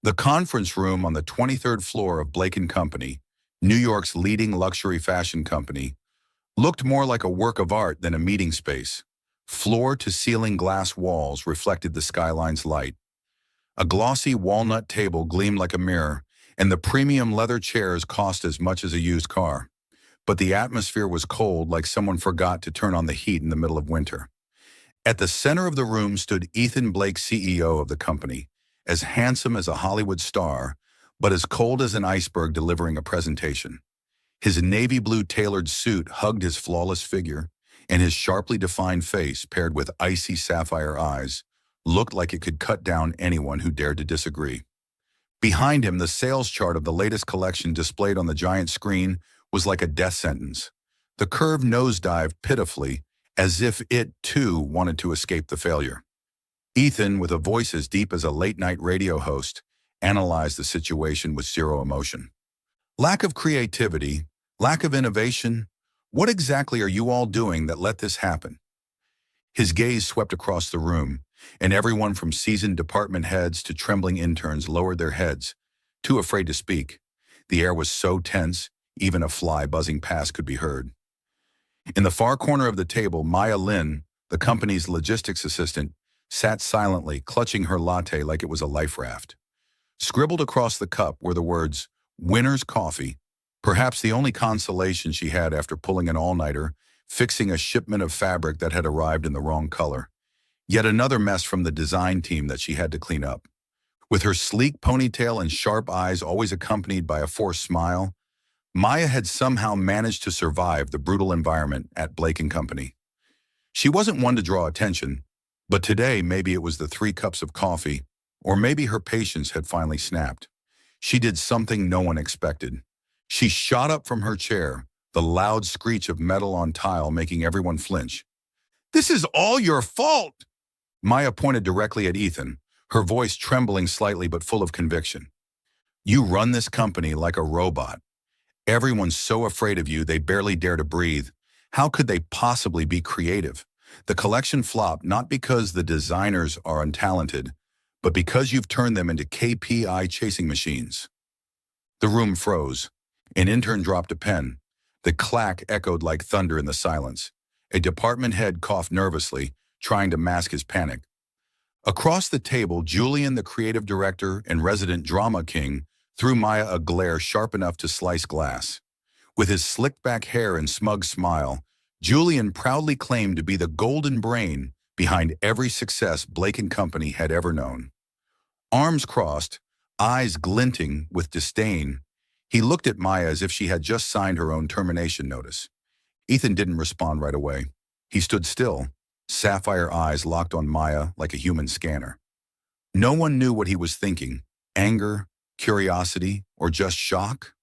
The conference room on the 23rd floor of Blake& Company, New York's leading luxury fashion company, looked more like a work of art than a meeting space. Floor-to-ceiling glass walls reflected the skyline's light. A glossy walnut table gleamed like a mirror, and the premium leather chairs cost as much as a used car. But the atmosphere was cold, like someone forgot to turn on the heat in the middle of winter. At the center of the room stood Ethan Blake, CEO of the company, as handsome as a Hollywood star, but as cold as an iceberg delivering a presentation. His navy blue tailored suit hugged his flawless figure, and his sharply defined face, paired with icy sapphire eyes, looked like it could cut down anyone who dared to disagree. Behind him, the sales chart of the latest collection displayed on the giant screen was like a death sentence. The curve nosedived pitifully, as if it, too, wanted to escape the failure. Ethan, with a voice as deep as a late-night radio host, analyzed the situation with zero emotion. Lack of creativity, lack of innovation. What exactly are you all doing that let this happen? His gaze swept across the room, and everyone from seasoned department heads to trembling interns lowered their heads, too afraid to speak. The air was so tense, even a fly buzzing past could be heard. In the far corner of the table, Maya Lin, the company's logistics assistant, sat silently, clutching her latte like it was a life raft. Scribbled across the cup were the words, "Winner's Coffee," perhaps the only consolation she had after pulling an all-nighter, fixing a shipment of fabric that had arrived in the wrong color. Yet another mess from the design team that she had to clean up. With her sleek ponytail and sharp eyes always accompanied by a forced smile, Maya had somehow managed to survive the brutal environment at Blake & Company. She wasn't one to draw attention, but today maybe it was the 3 cups of coffee, or maybe her patience had finally snapped. She did something no one expected. She shot up from her chair, the loud screech of metal on tile making everyone flinch. "This is all your fault!" Maya pointed directly at Ethan, her voice trembling slightly but full of conviction. "You run this company like a robot. Everyone's so afraid of you they barely dare to breathe. How could they possibly be creative? The collection flopped not because the designers are untalented, but because you've turned them into KPI chasing machines." The room froze. An intern dropped a pen. The clack echoed like thunder in the silence. A department head coughed nervously, trying to mask his panic. Across the table, Julian, the creative director and resident drama king, threw Maya a glare sharp enough to slice glass. With his slicked-back hair and smug smile, Julian proudly claimed to be the golden brain behind every success Blake & Company had ever known. Arms crossed, eyes glinting with disdain, he looked at Maya as if she had just signed her own termination notice. Ethan didn't respond right away. He stood still, sapphire eyes locked on Maya like a human scanner. No one knew what he was thinking, anger, curiosity, or just shock.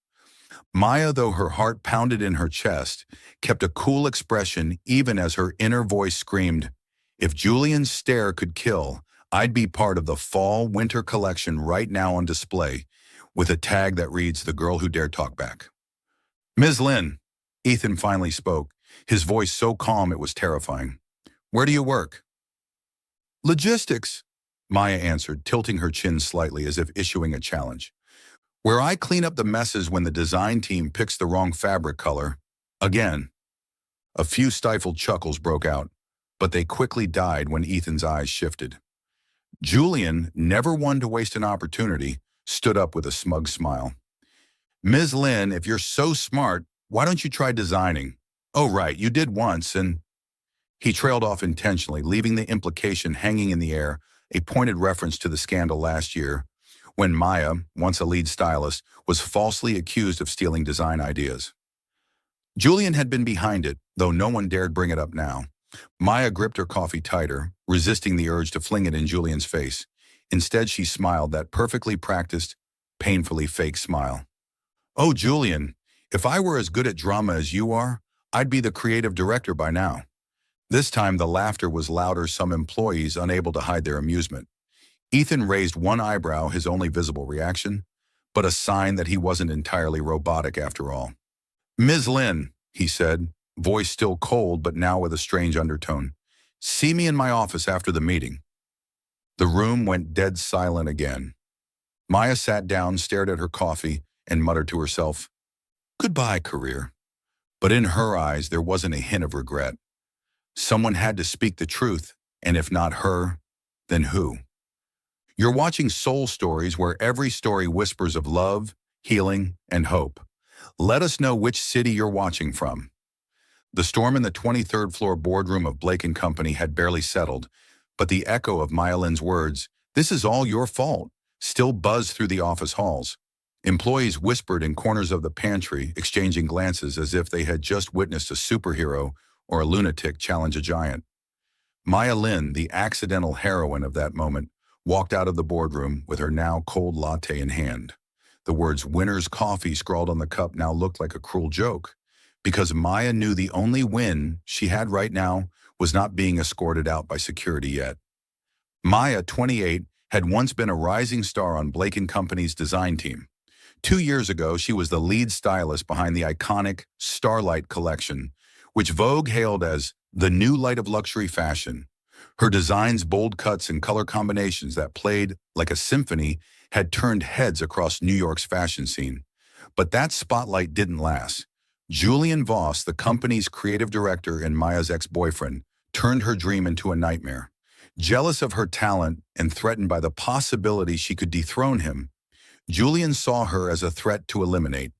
Maya, though her heart pounded in her chest, kept a cool expression even as her inner voice screamed, "If Julian's stare could kill, I'd be part of the fall-winter collection right now on display, with a tag that reads, 'The Girl Who Dared Talk Back.'" "Ms. Lin," Ethan finally spoke, his voice so calm it was terrifying. "Where do you work?" "Logistics," Maya answered, tilting her chin slightly as if issuing a challenge. "Where I clean up the messes when the design team picks the wrong fabric color. Again." A few stifled chuckles broke out, but they quickly died when Ethan's eyes shifted. Julian, never one to waste an opportunity, stood up with a smug smile. "Ms. Lin, if you're so smart, why don't you try designing? Oh, right, you did once, and—" He trailed off intentionally, leaving the implication hanging in the air, a pointed reference to the scandal last year, when Maya, once a lead stylist, was falsely accused of stealing design ideas. Julian had been behind it, though no one dared bring it up now. Maya gripped her coffee tighter, resisting the urge to fling it in Julian's face. Instead, she smiled, that perfectly practiced, painfully fake smile. "Oh, Julian, if I were as good at drama as you are, I'd be the creative director by now." This time, the laughter was louder, some employees unable to hide their amusement. Ethan raised one eyebrow, his only visible reaction, but a sign that he wasn't entirely robotic after all. "Ms. Lin," he said, voice still cold but now with a strange undertone, "see me in my office after the meeting." The room went dead silent again. Maya sat down, stared at her coffee, and muttered to herself, "Goodbye, career." But in her eyes, there wasn't a hint of regret. Someone had to speak the truth, and if not her, then who? You're watching Soul Stories, where every story whispers of love, healing, and hope. Let us know which city you're watching from. The storm in the 23rd floor boardroom of Blake & Company had barely settled, but the echo of Maya Lin's words, "This is all your fault," still buzzed through the office halls. Employees whispered in corners of the pantry, exchanging glances as if they had just witnessed a superhero or a lunatic challenge a giant. Maya Lin, the accidental heroine of that moment, walked out of the boardroom with her now cold latte in hand. The words "Winner's Coffee" scrawled on the cup now looked like a cruel joke, because Maya knew the only win she had right now was not being escorted out by security yet. Maya, 28, had once been a rising star on Blake & Company's design team. 2 years ago, she was the lead stylist behind the iconic Starlight collection, which Vogue hailed as the new light of luxury fashion. Her designs, bold cuts, and color combinations that played like a symphony had turned heads across New York's fashion scene. But that spotlight didn't last. Julian Voss, the company's creative director and Maya's ex-boyfriend, turned her dream into a nightmare. Jealous of her talent and threatened by the possibility she could dethrone him, Julian saw her as a threat to eliminate.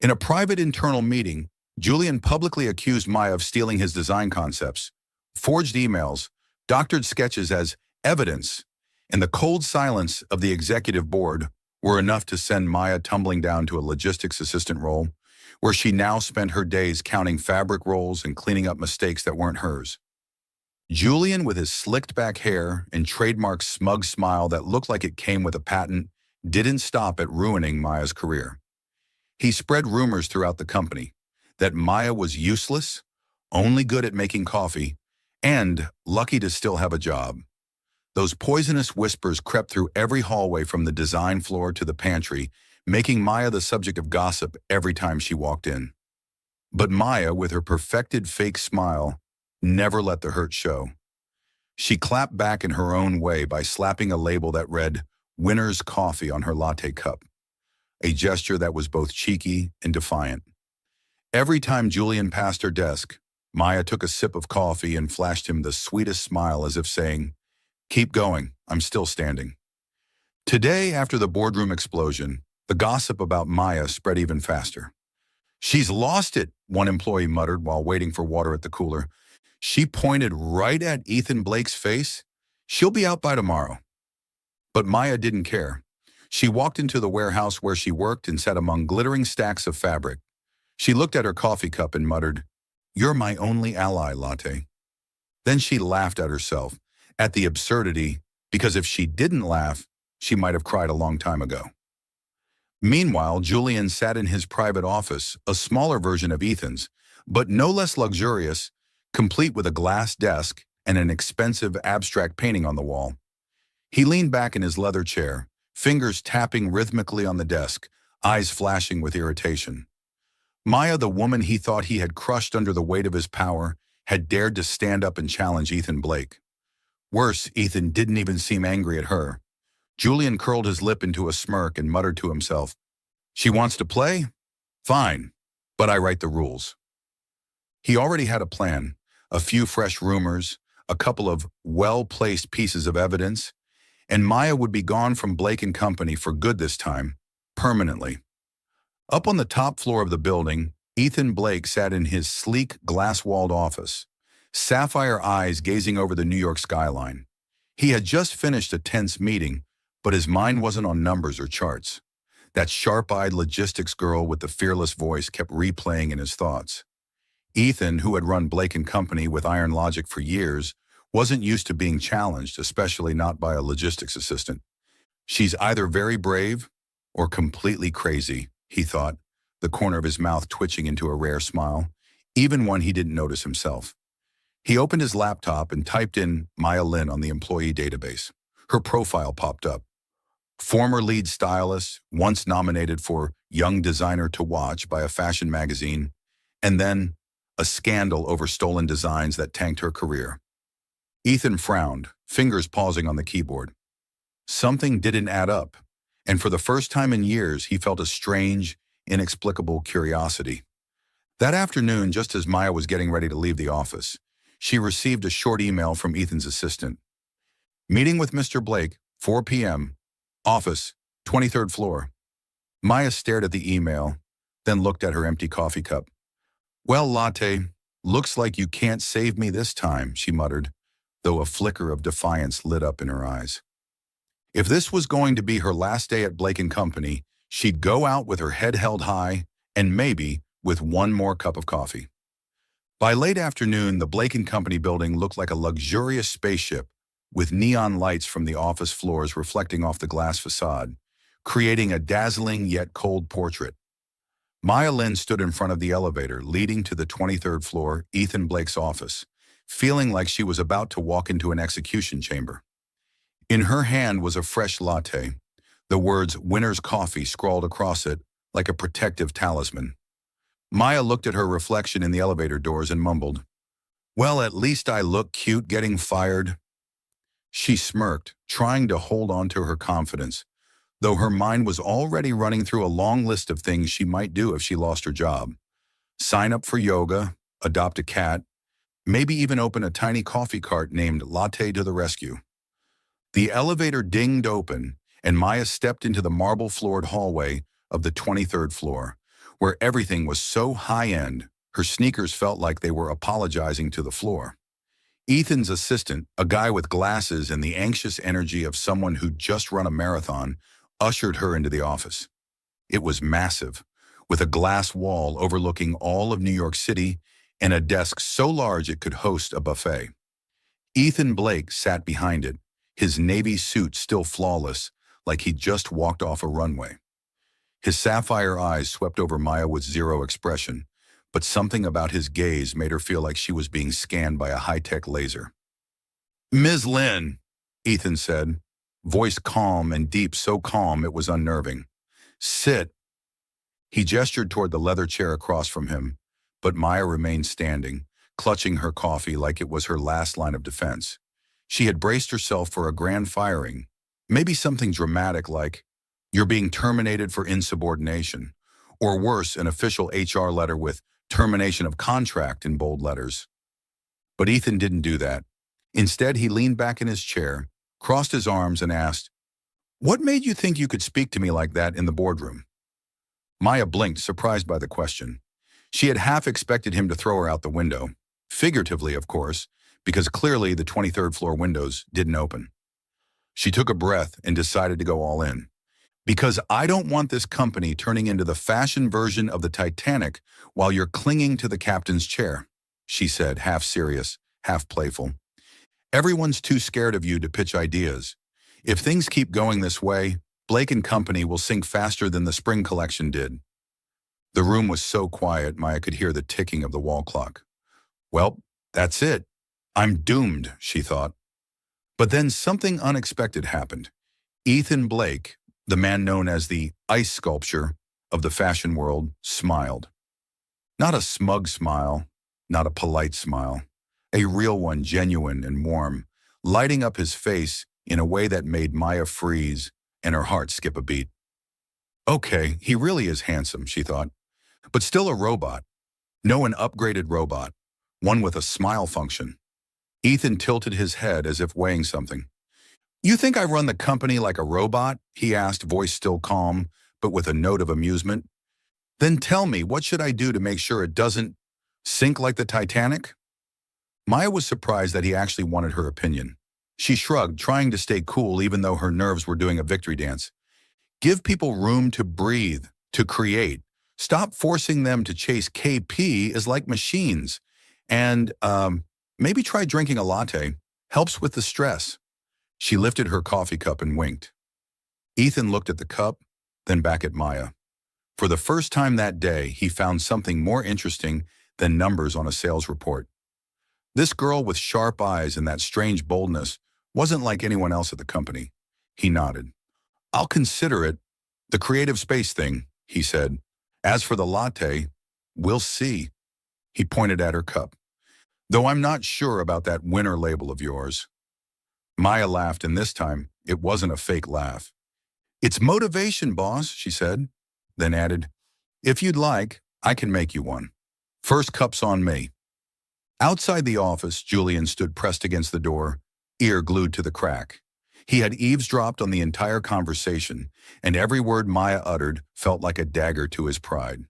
In a private internal meeting, Julian publicly accused Maya of stealing his design concepts, forged emails, doctored sketches as evidence, and the cold silence of the executive board were enough to send Maya tumbling down to a logistics assistant role, where she now spent her days counting fabric rolls and cleaning up mistakes that weren't hers. Julian, with his slicked-back hair and trademark smug smile that looked like it came with a patent, didn't stop at ruining Maya's career. He spread rumors throughout the company that Maya was useless, only good at making coffee, and lucky to still have a job. Those poisonous whispers crept through every hallway from the design floor to the pantry, making Maya the subject of gossip every time she walked in. But Maya, with her perfected fake smile, never let the hurt show. She clapped back in her own way by slapping a label that read "Winner's Coffee" on her latte cup, a gesture that was both cheeky and defiant. Every time Julian passed her desk, Maya took a sip of coffee and flashed him the sweetest smile, as if saying, "Keep going, I'm still standing." Today, after the boardroom explosion, the gossip about Maya spread even faster. "She's lost it," one employee muttered while waiting for water at the cooler. "She pointed right at Ethan Blake's face. She'll be out by tomorrow." But Maya didn't care. She walked into the warehouse where she worked and sat among glittering stacks of fabric. She looked at her coffee cup and muttered, "You're my only ally, latte." Then she laughed at herself, at the absurdity, because if she didn't laugh, she might have cried a long time ago. Meanwhile, Julian sat in his private office, a smaller version of Ethan's, but no less luxurious, complete with a glass desk and an expensive abstract painting on the wall. He leaned back in his leather chair, fingers tapping rhythmically on the desk, eyes flashing with irritation. Maya, the woman he thought he had crushed under the weight of his power, had dared to stand up and challenge Ethan Blake. Worse, Ethan didn't even seem angry at her. Julian curled his lip into a smirk and muttered to himself, "She wants to play? Fine, but I write the rules." He already had a plan, a few fresh rumors, a couple of well-placed pieces of evidence, and Maya would be gone from Blake & Company for good this time, permanently. Up on the top floor of the building, Ethan Blake sat in his sleek, glass-walled office, sapphire eyes gazing over the New York skyline. He had just finished a tense meeting, but his mind wasn't on numbers or charts. That sharp-eyed logistics girl with the fearless voice kept replaying in his thoughts. Ethan, who had run Blake & Company with iron logic for years, wasn't used to being challenged, especially not by a logistics assistant. "She's either very brave or completely crazy," he thought, the corner of his mouth twitching into a rare smile, even one he didn't notice himself. He opened his laptop and typed in Maya Lin on the employee database. Her profile popped up. Former lead stylist, once nominated for Young Designer to Watch by a fashion magazine, and then a scandal over stolen designs that tanked her career. Ethan frowned, fingers pausing on the keyboard. Something didn't add up, and for the first time in years, he felt a strange, inexplicable curiosity. That afternoon, just as Maya was getting ready to leave the office, she received a short email from Ethan's assistant. Meeting with Mr. Blake, 4 p.m., office, 23rd floor. Maya stared at the email, then looked at her empty coffee cup. Well, Latte, looks like you can't save me this time, she muttered, though a flicker of defiance lit up in her eyes. If this was going to be her last day at Blake & Company, she'd go out with her head held high and maybe with one more cup of coffee. By late afternoon, the Blake & Company building looked like a luxurious spaceship with neon lights from the office floors reflecting off the glass facade, creating a dazzling yet cold portrait. Maya Lynn stood in front of the elevator leading to the 23rd floor, Ethan Blake's office, feeling like she was about to walk into an execution chamber. In her hand was a fresh latte, the words "Winner's Coffee" scrawled across it like a protective talisman. Maya looked at her reflection in the elevator doors and mumbled, "Well, at least I look cute getting fired." She smirked, trying to hold on to her confidence, though her mind was already running through a long list of things she might do if she lost her job. Sign up for yoga, adopt a cat, maybe even open a tiny coffee cart named Latte to the Rescue. The elevator dinged open, and Maya stepped into the marble-floored hallway of the 23rd floor, where everything was so high-end, her sneakers felt like they were apologizing to the floor. Ethan's assistant, a guy with glasses and the anxious energy of someone who'd just run a marathon, ushered her into the office. It was massive, with a glass wall overlooking all of New York City and a desk so large it could host a buffet. Ethan Blake sat behind it, his navy suit still flawless, like he'd just walked off a runway. His sapphire eyes swept over Maya with zero expression, but something about his gaze made her feel like she was being scanned by a high-tech laser. "Ms. Lynn," Ethan said, voice calm and deep, so calm it was unnerving. "Sit." He gestured toward the leather chair across from him, but Maya remained standing, clutching her coffee like it was her last line of defense. She had braced herself for a grand firing, maybe something dramatic like, "You're being terminated for insubordination," or worse, an official HR letter with "termination of contract" in bold letters. But Ethan didn't do that. Instead, he leaned back in his chair, crossed his arms, and asked, "What made you think you could speak to me like that in the boardroom?" Maya blinked, surprised by the question. She had half expected him to throw her out the window, figuratively, of course, because clearly the 23rd floor windows didn't open. She took a breath and decided to go all in. "Because I don't want this company turning into the fashion version of the Titanic while you're clinging to the captain's chair," she said, half serious, half playful. "Everyone's too scared of you to pitch ideas. If things keep going this way, Blake & Company will sink faster than the spring collection did." The room was so quiet Maya could hear the ticking of the wall clock. Well, that's it. I'm doomed, she thought. But then something unexpected happened. Ethan Blake, the man known as the ice sculpture of the fashion world, smiled. Not a smug smile, not a polite smile. A real one, genuine and warm, lighting up his face in a way that made Maya freeze and her heart skip a beat. Okay, he really is handsome, she thought, but still a robot. No, an upgraded robot, one with a smile function. Ethan tilted his head as if weighing something. "You think I run the company like a robot?" he asked, voice still calm, but with a note of amusement. "Then tell me, what should I do to make sure it doesn't sink like the Titanic?" Maya was surprised that he actually wanted her opinion. She shrugged, trying to stay cool even though her nerves were doing a victory dance. "Give people room to breathe, to create. Stop forcing them to chase KP as like machines. And maybe try drinking a latte. Helps with the stress." She lifted her coffee cup and winked. Ethan looked at the cup, then back at Maya. For the first time that day, he found something more interesting than numbers on a sales report. This girl with sharp eyes and that strange boldness wasn't like anyone else at the company. He nodded. "I'll consider it. The creative space thing," he said. "As for the latte, we'll see." He pointed at her cup. "Though I'm not sure about that winner label of yours." Maya laughed, and this time, it wasn't a fake laugh. It's motivation, boss, she said, then added, if you'd like, I can make you one. First cup's on me. Outside the office, Julian stood pressed against the door, ear glued to the crack. He had eavesdropped on the entire conversation, and every word Maya uttered felt like a dagger to his pride.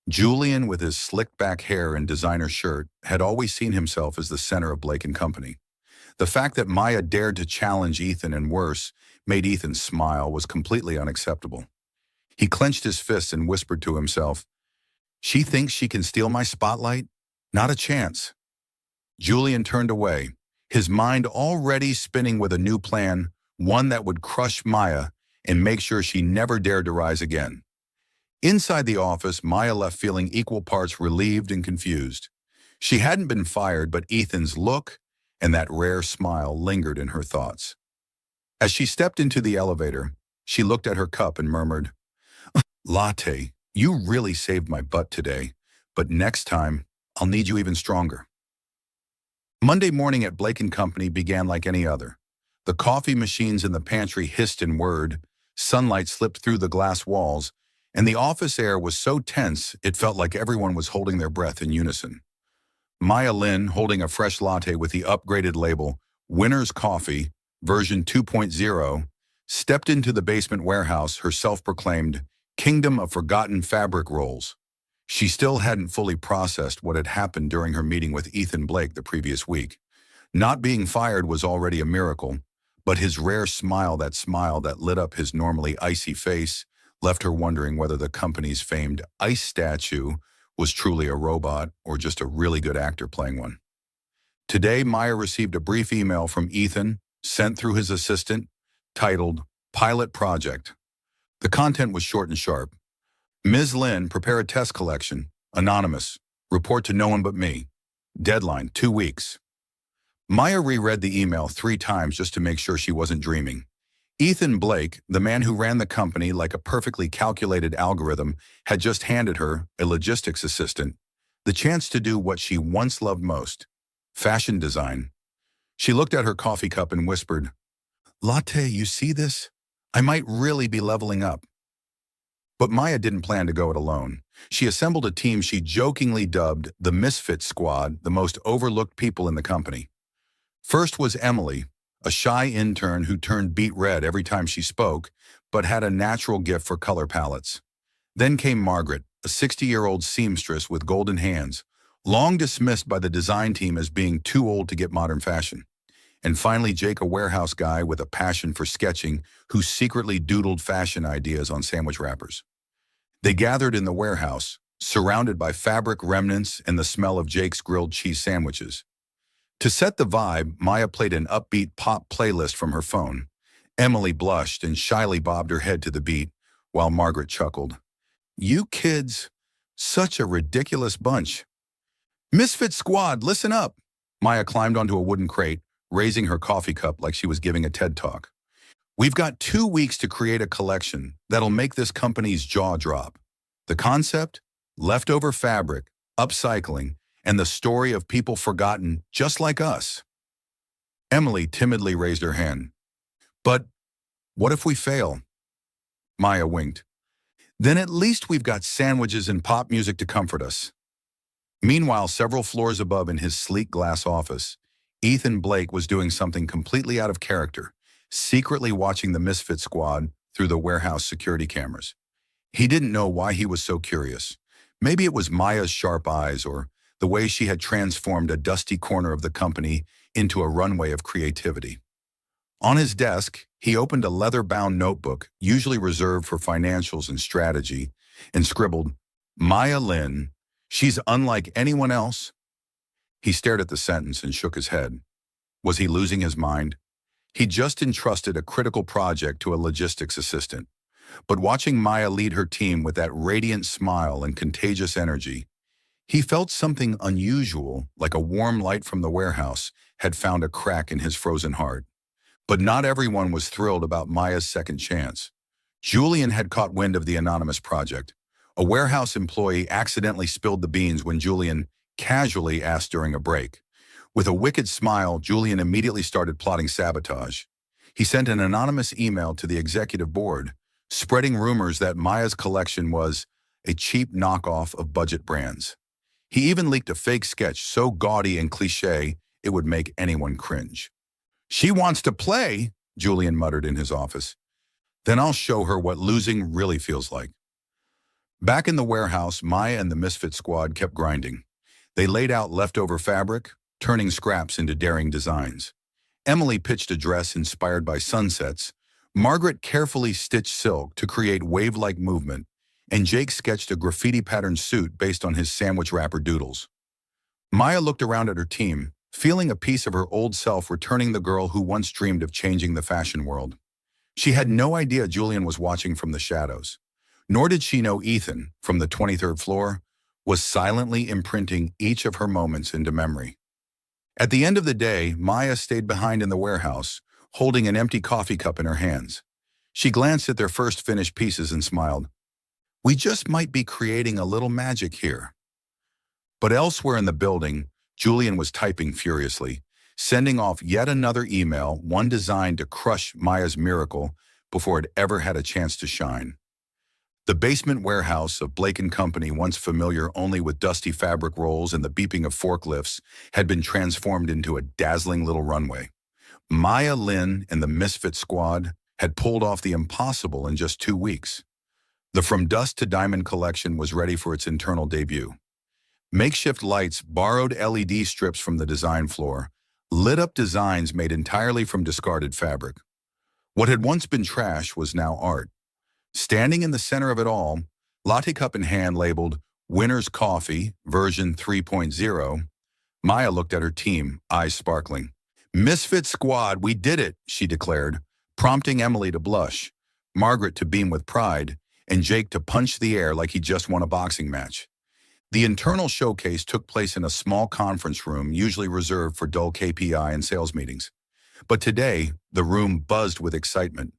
Julian, with his slicked-back hair and designer shirt, had always seen himself as the center of Blake and Company. The fact that Maya dared to challenge Ethan and worse, made Ethan smile was completely unacceptable. He clenched his fists and whispered to himself, she thinks she can steal my spotlight? Not a chance. Julian turned away, his mind already spinning with a new plan, one that would crush Maya and make sure she never dared to rise again. Inside the office, Maya left feeling equal parts relieved and confused. She hadn't been fired, but Ethan's look and that rare smile lingered in her thoughts. As she stepped into the elevator, she looked at her cup and murmured, Latte, you really saved my butt today, but next time, I'll need you even stronger. Monday morning at Blake & Company began like any other. The coffee machines in the pantry hissed and whirred, sunlight slipped through the glass walls, and the office air was so tense it felt like everyone was holding their breath in unison. Maya Lin, holding a fresh latte with the upgraded label, Winner's Coffee, version 2.0, stepped into the basement warehouse, her self-proclaimed Kingdom of Forgotten Fabric Rolls. She still hadn't fully processed what had happened during her meeting with Ethan Blake the previous week. Not being fired was already a miracle, but his rare smile that lit up his normally icy face, left her wondering whether the company's famed ice statue was truly a robot or just a really good actor playing one. Today, Maya received a brief email from Ethan, sent through his assistant, titled Pilot Project. The content was short and sharp. Ms. Lin, prepare a test collection. Anonymous. Report to no one but me. Deadline, 2 weeks. Maya reread the email 3 times just to make sure she wasn't dreaming. Ethan Blake, the man who ran the company like a perfectly calculated algorithm, had just handed her, a logistics assistant, the chance to do what she once loved most, fashion design. She looked at her coffee cup and whispered, Latte, you see this? I might really be leveling up. But Maya didn't plan to go it alone. She assembled a team she jokingly dubbed the Misfit Squad, the most overlooked people in the company. First was Emily, a shy intern who turned beet red every time she spoke, but had a natural gift for color palettes. Then came Margaret, a 60-year-old seamstress with golden hands, long dismissed by the design team as being too old to get modern fashion. And finally Jake, a warehouse guy with a passion for sketching who secretly doodled fashion ideas on sandwich wrappers. They gathered in the warehouse, surrounded by fabric remnants and the smell of Jake's grilled cheese sandwiches. To set the vibe, Maya played an upbeat pop playlist from her phone. Emily blushed and shyly bobbed her head to the beat, while Margaret chuckled. You kids, such a ridiculous bunch. Misfit Squad, listen up. Maya climbed onto a wooden crate, raising her coffee cup like she was giving a TED Talk. We've got 2 weeks to create a collection that'll make this company's jaw drop. The concept? Leftover fabric, upcycling, and the story of people forgotten just like us. Emily timidly raised her hand. But what if we fail? Maya winked. Then at least we've got sandwiches and pop music to comfort us. Meanwhile, several floors above in his sleek glass office, Ethan Blake was doing something completely out of character, secretly watching the Misfit Squad through the warehouse security cameras. He didn't know why he was so curious. Maybe it was Maya's sharp eyes or the way she had transformed a dusty corner of the company into a runway of creativity. On his desk, he opened a leather-bound notebook, usually reserved for financials and strategy, and scribbled, Maya Lin, she's unlike anyone else. He stared at the sentence and shook his head. Was he losing his mind? He just entrusted a critical project to a logistics assistant. But watching Maya lead her team with that radiant smile and contagious energy, he felt something unusual, like a warm light from the warehouse, had found a crack in his frozen heart. But not everyone was thrilled about Maya's second chance. Julian had caught wind of the anonymous project. A warehouse employee accidentally spilled the beans when Julian casually asked during a break. With a wicked smile, Julian immediately started plotting sabotage. He sent an anonymous email to the executive board, spreading rumors that Maya's collection was a cheap knockoff of budget brands. He even leaked a fake sketch so gaudy and cliché it would make anyone cringe. "She wants to play," Julian muttered in his office. "Then I'll show her what losing really feels like." Back in the warehouse, Maya and the Misfit squad kept grinding. They laid out leftover fabric, turning scraps into daring designs. Emily pitched a dress inspired by sunsets, Margaret carefully stitched silk to create wave-like movement, and Jake sketched a graffiti-patterned suit based on his sandwich wrapper doodles. Maya looked around at her team, feeling a piece of her old self returning the girl who once dreamed of changing the fashion world. She had no idea Julian was watching from the shadows. Nor did she know Ethan, from the 23rd floor, was silently imprinting each of her moments into memory. At the end of the day, Maya stayed behind in the warehouse, holding an empty coffee cup in her hands. She glanced at their first finished pieces and smiled. "We just might be creating a little magic here." But elsewhere in the building, Julian was typing furiously, sending off yet another email, one designed to crush Maya's miracle before it ever had a chance to shine. The basement warehouse of Blake & Company, once familiar only with dusty fabric rolls and the beeping of forklifts, had been transformed into a dazzling little runway. Maya Lin and the Misfit squad had pulled off the impossible in just 2 weeks. The From Dust to Diamond collection was ready for its internal debut. Makeshift lights, borrowed LED strips from the design floor, lit up designs made entirely from discarded fabric. What had once been trash was now art. Standing in the center of it all, latte cup in hand labeled Winner's Coffee, version 3.0, Maya looked at her team, eyes sparkling. "Misfit squad, we did it," she declared, prompting Emily to blush, Margaret to beam with pride, and Jake to punch the air like he just won a boxing match. The internal showcase took place in a small conference room usually reserved for dull KPI and sales meetings. But today, the room buzzed with excitement.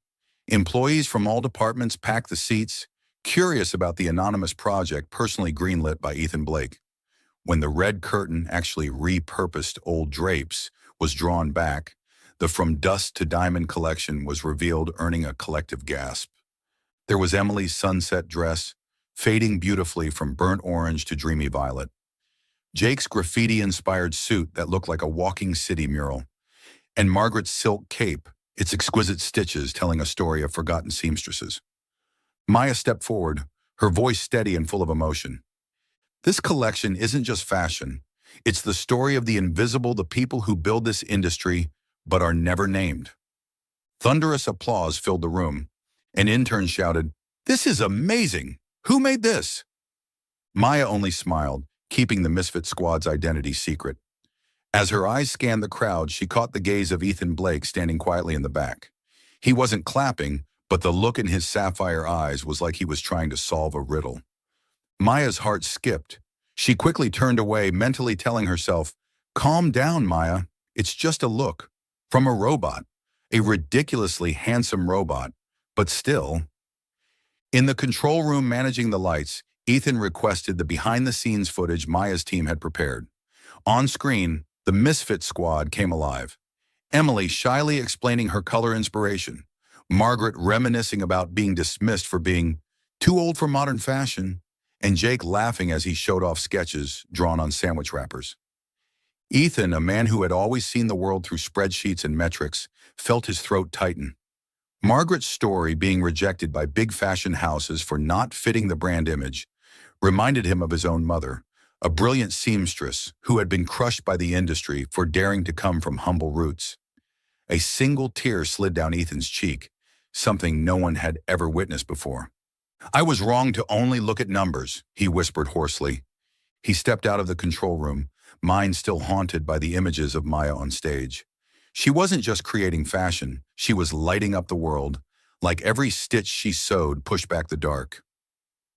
Employees from all departments packed the seats, curious about the anonymous project personally greenlit by Ethan Blake. When the red curtain, actually repurposed old drapes, was drawn back, the From Dust to Diamond collection was revealed, earning a collective gasp. There was Emily's sunset dress, fading beautifully from burnt orange to dreamy violet. Jake's graffiti-inspired suit that looked like a walking city mural. And Margaret's silk cape, its exquisite stitches telling a story of forgotten seamstresses. Maya stepped forward, her voice steady and full of emotion. "This collection isn't just fashion. It's the story of the invisible, the people who build this industry, but are never named." Thunderous applause filled the room. An intern shouted, "This is amazing! Who made this?" Maya only smiled, keeping the Misfit squad's identity secret. As her eyes scanned the crowd, she caught the gaze of Ethan Blake standing quietly in the back. He wasn't clapping, but the look in his sapphire eyes was like he was trying to solve a riddle. Maya's heart skipped. She quickly turned away, mentally telling herself, "Calm down, Maya. It's just a look. From a robot. A ridiculously handsome robot. But still." In the control room managing the lights, Ethan requested the behind-the-scenes footage Maya's team had prepared. On screen, the Misfit squad came alive. Emily shyly explaining her color inspiration. Margaret reminiscing about being dismissed for being too old for modern fashion, and Jake laughing as he showed off sketches drawn on sandwich wrappers. Ethan, a man who had always seen the world through spreadsheets and metrics, felt his throat tighten. Margaret's story, being rejected by big fashion houses for not fitting the brand image, reminded him of his own mother, a brilliant seamstress who had been crushed by the industry for daring to come from humble roots. A single tear slid down Ethan's cheek, something no one had ever witnessed before. "I was wrong to only look at numbers," he whispered hoarsely. He stepped out of the control room, mind still haunted by the images of Maya on stage. She wasn't just creating fashion, she was lighting up the world, like every stitch she sewed pushed back the dark.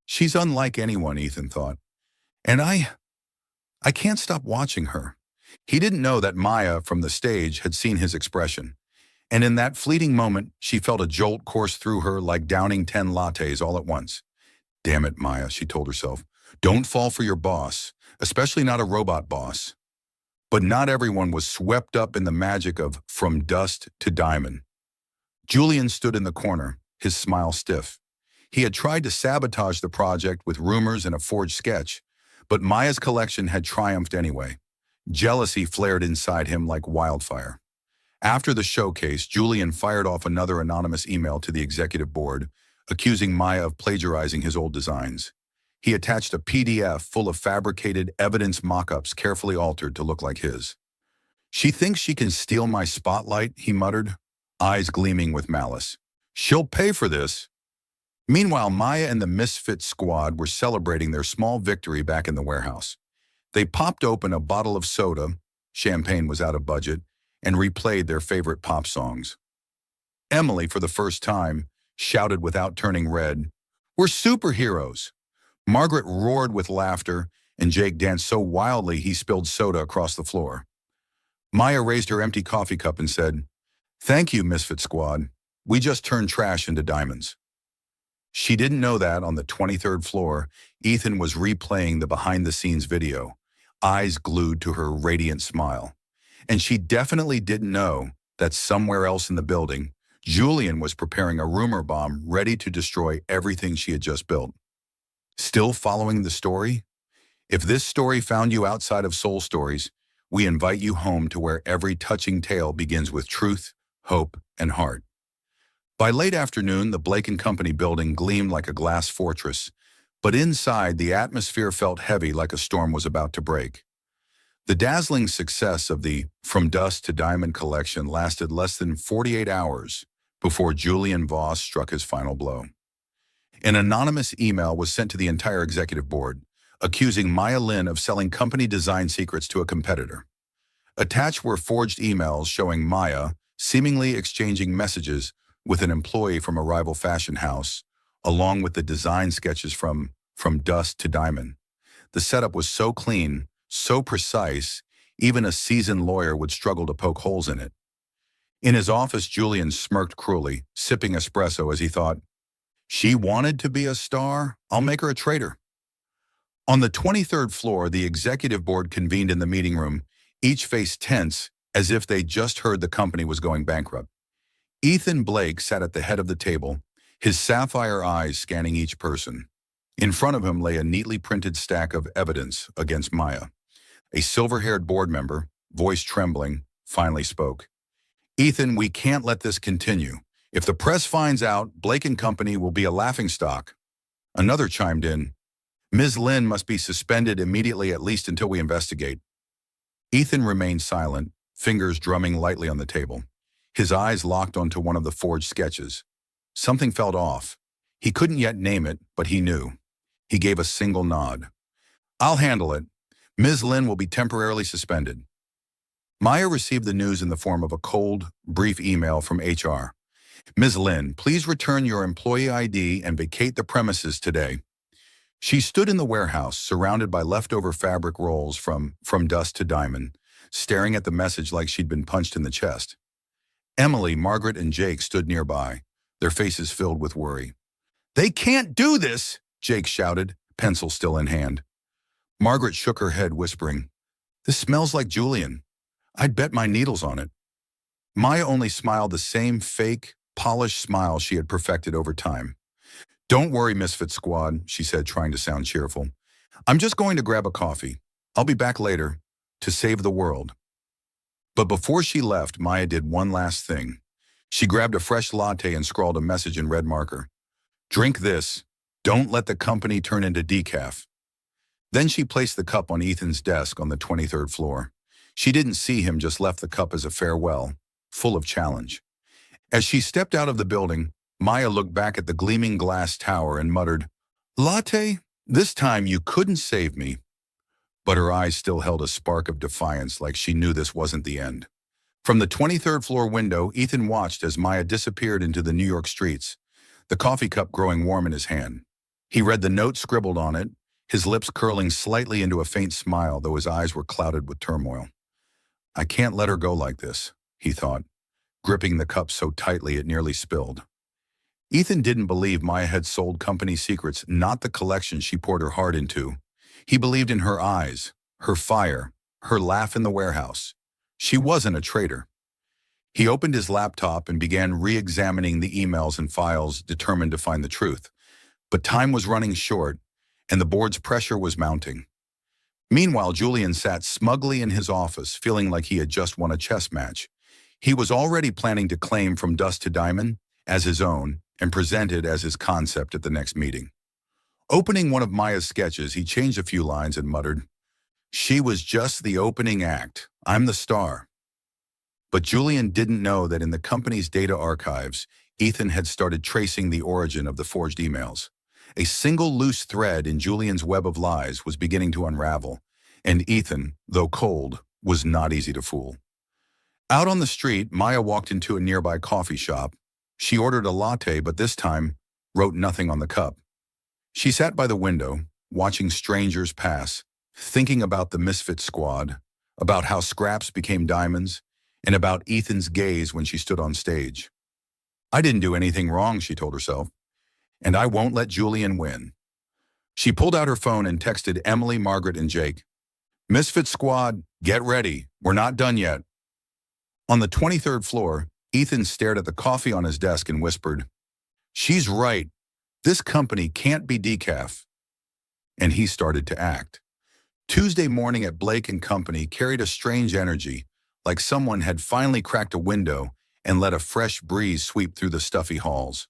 She's unlike anyone, Ethan thought. And I can't stop watching her. He didn't know that Maya, from the stage, had seen his expression. And in that fleeting moment, she felt a jolt course through her like downing 10 lattes all at once. "Damn it, Maya," she told herself. "Don't fall for your boss, especially not a robot boss." But not everyone was swept up in the magic of From Dust to Diamond. Julian stood in the corner, his smile stiff. He had tried to sabotage the project with rumors and a forged sketch, but Maya's collection had triumphed anyway. Jealousy flared inside him like wildfire. After the showcase, Julian fired off another anonymous email to the executive board, accusing Maya of plagiarizing his old designs. He attached a PDF full of fabricated evidence mock-ups carefully altered to look like his. "She thinks she can steal my spotlight," he muttered, eyes gleaming with malice. "She'll pay for this." Meanwhile, Maya and the Misfit squad were celebrating their small victory back in the warehouse. They popped open a bottle of soda, champagne was out of budget, and replayed their favorite pop songs. Emily, for the first time, shouted without turning red, "We're superheroes!" Margaret roared with laughter, and Jake danced so wildly he spilled soda across the floor. Maya raised her empty coffee cup and said, "Thank you, Misfit Squad. We just turned trash into diamonds." She didn't know that on the 23rd floor, Ethan was replaying the behind-the-scenes video, eyes glued to her radiant smile. And she definitely didn't know that somewhere else in the building, Julian was preparing a rumor bomb ready to destroy everything she had just built. Still following the story? If this story found you outside of Soul Stories, we invite you home to where every touching tale begins with truth, hope, and heart. By late afternoon, the Blake & Company building gleamed like a glass fortress, but inside, the atmosphere felt heavy like a storm was about to break. The dazzling success of the From Dust to Diamond collection lasted less than 48 hours before Julian Voss struck his final blow. An anonymous email was sent to the entire executive board, accusing Maya Lin of selling company design secrets to a competitor. Attached were forged emails showing Maya seemingly exchanging messages with an employee from a rival fashion house, along with the design sketches from Dust to Diamond. The setup was so clean, so precise, even a seasoned lawyer would struggle to poke holes in it. In his office, Julian smirked cruelly, sipping espresso as he thought, "She wanted to be a star? I'll make her a traitor." On the 23rd floor, the executive board convened in the meeting room, each face tense as if they just heard the company was going bankrupt. Ethan Blake sat at the head of the table, his sapphire eyes scanning each person. In front of him lay a neatly printed stack of evidence against Maya. A silver-haired board member, voice trembling, finally spoke. "Ethan, we can't let this continue. If the press finds out, Blake & Company will be a laughingstock." Another chimed in, "Ms. Lin must be suspended immediately, at least until we investigate." Ethan remained silent, fingers drumming lightly on the table. His eyes locked onto one of the forged sketches. Something felt off. He couldn't yet name it, but he knew. He gave a single nod. "I'll handle it. Ms. Lin will be temporarily suspended." Maya received the news in the form of a cold, brief email from HR. "Ms. Lin, please return your employee ID and vacate the premises today." She stood in the warehouse, surrounded by leftover fabric rolls from Dust to Diamond, staring at the message like she'd been punched in the chest. Emily, Margaret, and Jake stood nearby, their faces filled with worry. "They can't do this!" Jake shouted, pencil still in hand. Margaret shook her head, whispering, "This smells like Julian. I'd bet my needles on it." Maya only smiled the same fake, polished smile she had perfected over time. "Don't worry, Misfit Squad," she said, trying to sound cheerful. "I'm just going to grab a coffee. I'll be back later to save the world." But before she left, Maya did one last thing. She grabbed a fresh latte and scrawled a message in red marker. "Drink this. Don't let the company turn into decaf." Then she placed the cup on Ethan's desk on the 23rd floor. She didn't see him, just left the cup as a farewell, full of challenge. As she stepped out of the building, Maya looked back at the gleaming glass tower and muttered, "Latte, this time you couldn't save me." But her eyes still held a spark of defiance, like she knew this wasn't the end. From the 23rd floor window, Ethan watched as Maya disappeared into the New York streets, the coffee cup growing warm in his hand. He read the note scribbled on it, his lips curling slightly into a faint smile, though his eyes were clouded with turmoil. "I can't let her go like this," he thought, gripping the cup so tightly it nearly spilled. Ethan didn't believe Maya had sold company secrets, not the collection she poured her heart into. He believed in her eyes, her fire, her laugh in the warehouse. She wasn't a traitor. He opened his laptop and began re-examining the emails and files, determined to find the truth. But time was running short, and the board's pressure was mounting. Meanwhile, Julian sat smugly in his office, feeling like he had just won a chess match. He was already planning to claim From Dust to Diamond as his own and present it as his concept at the next meeting. Opening one of Maya's sketches, he changed a few lines and muttered, "She was just the opening act. I'm the star." But Julian didn't know that in the company's data archives, Ethan had started tracing the origin of the forged emails. A single loose thread in Julian's web of lies was beginning to unravel, and Ethan, though cold, was not easy to fool. Out on the street, Maya walked into a nearby coffee shop. She ordered a latte, but this time wrote nothing on the cup. She sat by the window, watching strangers pass, thinking about the misfit squad, about how scraps became diamonds, and about Ethan's gaze when she stood on stage. "I didn't do anything wrong," she told herself, "and I won't let Julian win." She pulled out her phone and texted Emily, Margaret, and Jake. "Misfit squad, get ready. We're not done yet." On the 23rd floor, Ethan stared at the coffee on his desk and whispered, "She's right. This company can't be decaf." And he started to act. Tuesday morning at Blake and Company carried a strange energy, like someone had finally cracked a window and let a fresh breeze sweep through the stuffy halls.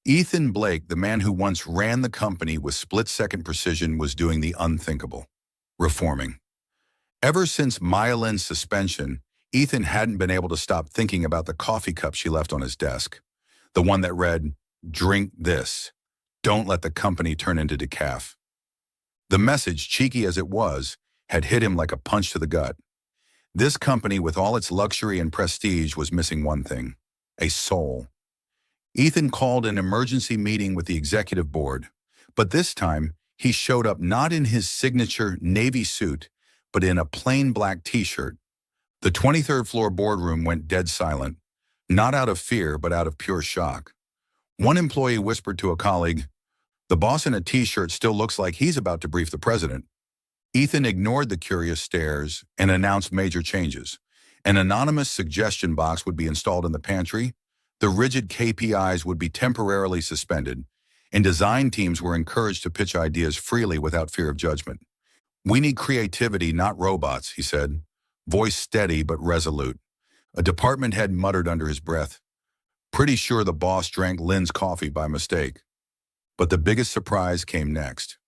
Ethan Blake, the man who once ran the company with split-second precision, was doing the unthinkable, reforming. Ever since Maya Lin's suspension, Ethan hadn't been able to stop thinking about the coffee cup she left on his desk, the one that read, "Drink this. Don't let the company turn into decaf." The message, cheeky as it was, had hit him like a punch to the gut. This company, with all its luxury and prestige, was missing one thing: a soul. Ethan called an emergency meeting with the executive board, but this time he showed up not in his signature navy suit, but in a plain black t-shirt. The 23rd floor boardroom went dead silent, not out of fear, but out of pure shock. One employee whispered to a colleague, "The boss in a t-shirt still looks like he's about to brief the president." Ethan ignored the curious stares and announced major changes. An anonymous suggestion box would be installed in the pantry, the rigid KPIs would be temporarily suspended, and design teams were encouraged to pitch ideas freely without fear of judgment. "We need creativity, not robots," he said, voice steady but resolute. A department head muttered under his breath, "Pretty sure the boss drank Lynn's coffee by mistake." But the biggest surprise came next.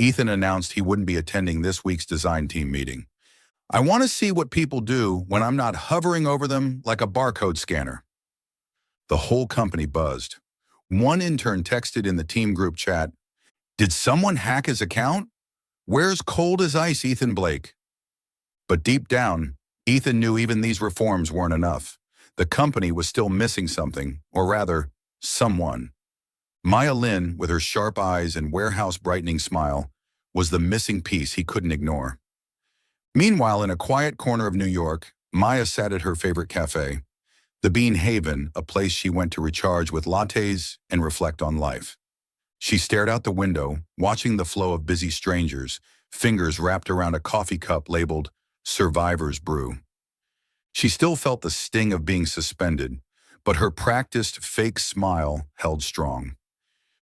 Ethan announced he wouldn't be attending this week's design team meeting. "I want to see what people do when I'm not hovering over them like a barcode scanner." The whole company buzzed. One intern texted in the team group chat, "Did someone hack his account? Where's cold as ice Ethan Blake?" But deep down, Ethan knew even these reforms weren't enough. The company was still missing something, or rather, someone. Maya Lin, with her sharp eyes and warehouse-brightening smile, was the missing piece he couldn't ignore. Meanwhile, in a quiet corner of New York, Maya sat at her favorite cafe, the Bean Haven, a place she went to recharge with lattes and reflect on life. She stared out the window, watching the flow of busy strangers, fingers wrapped around a coffee cup labeled Survivor's Brew. She still felt the sting of being suspended, but her practiced fake smile held strong.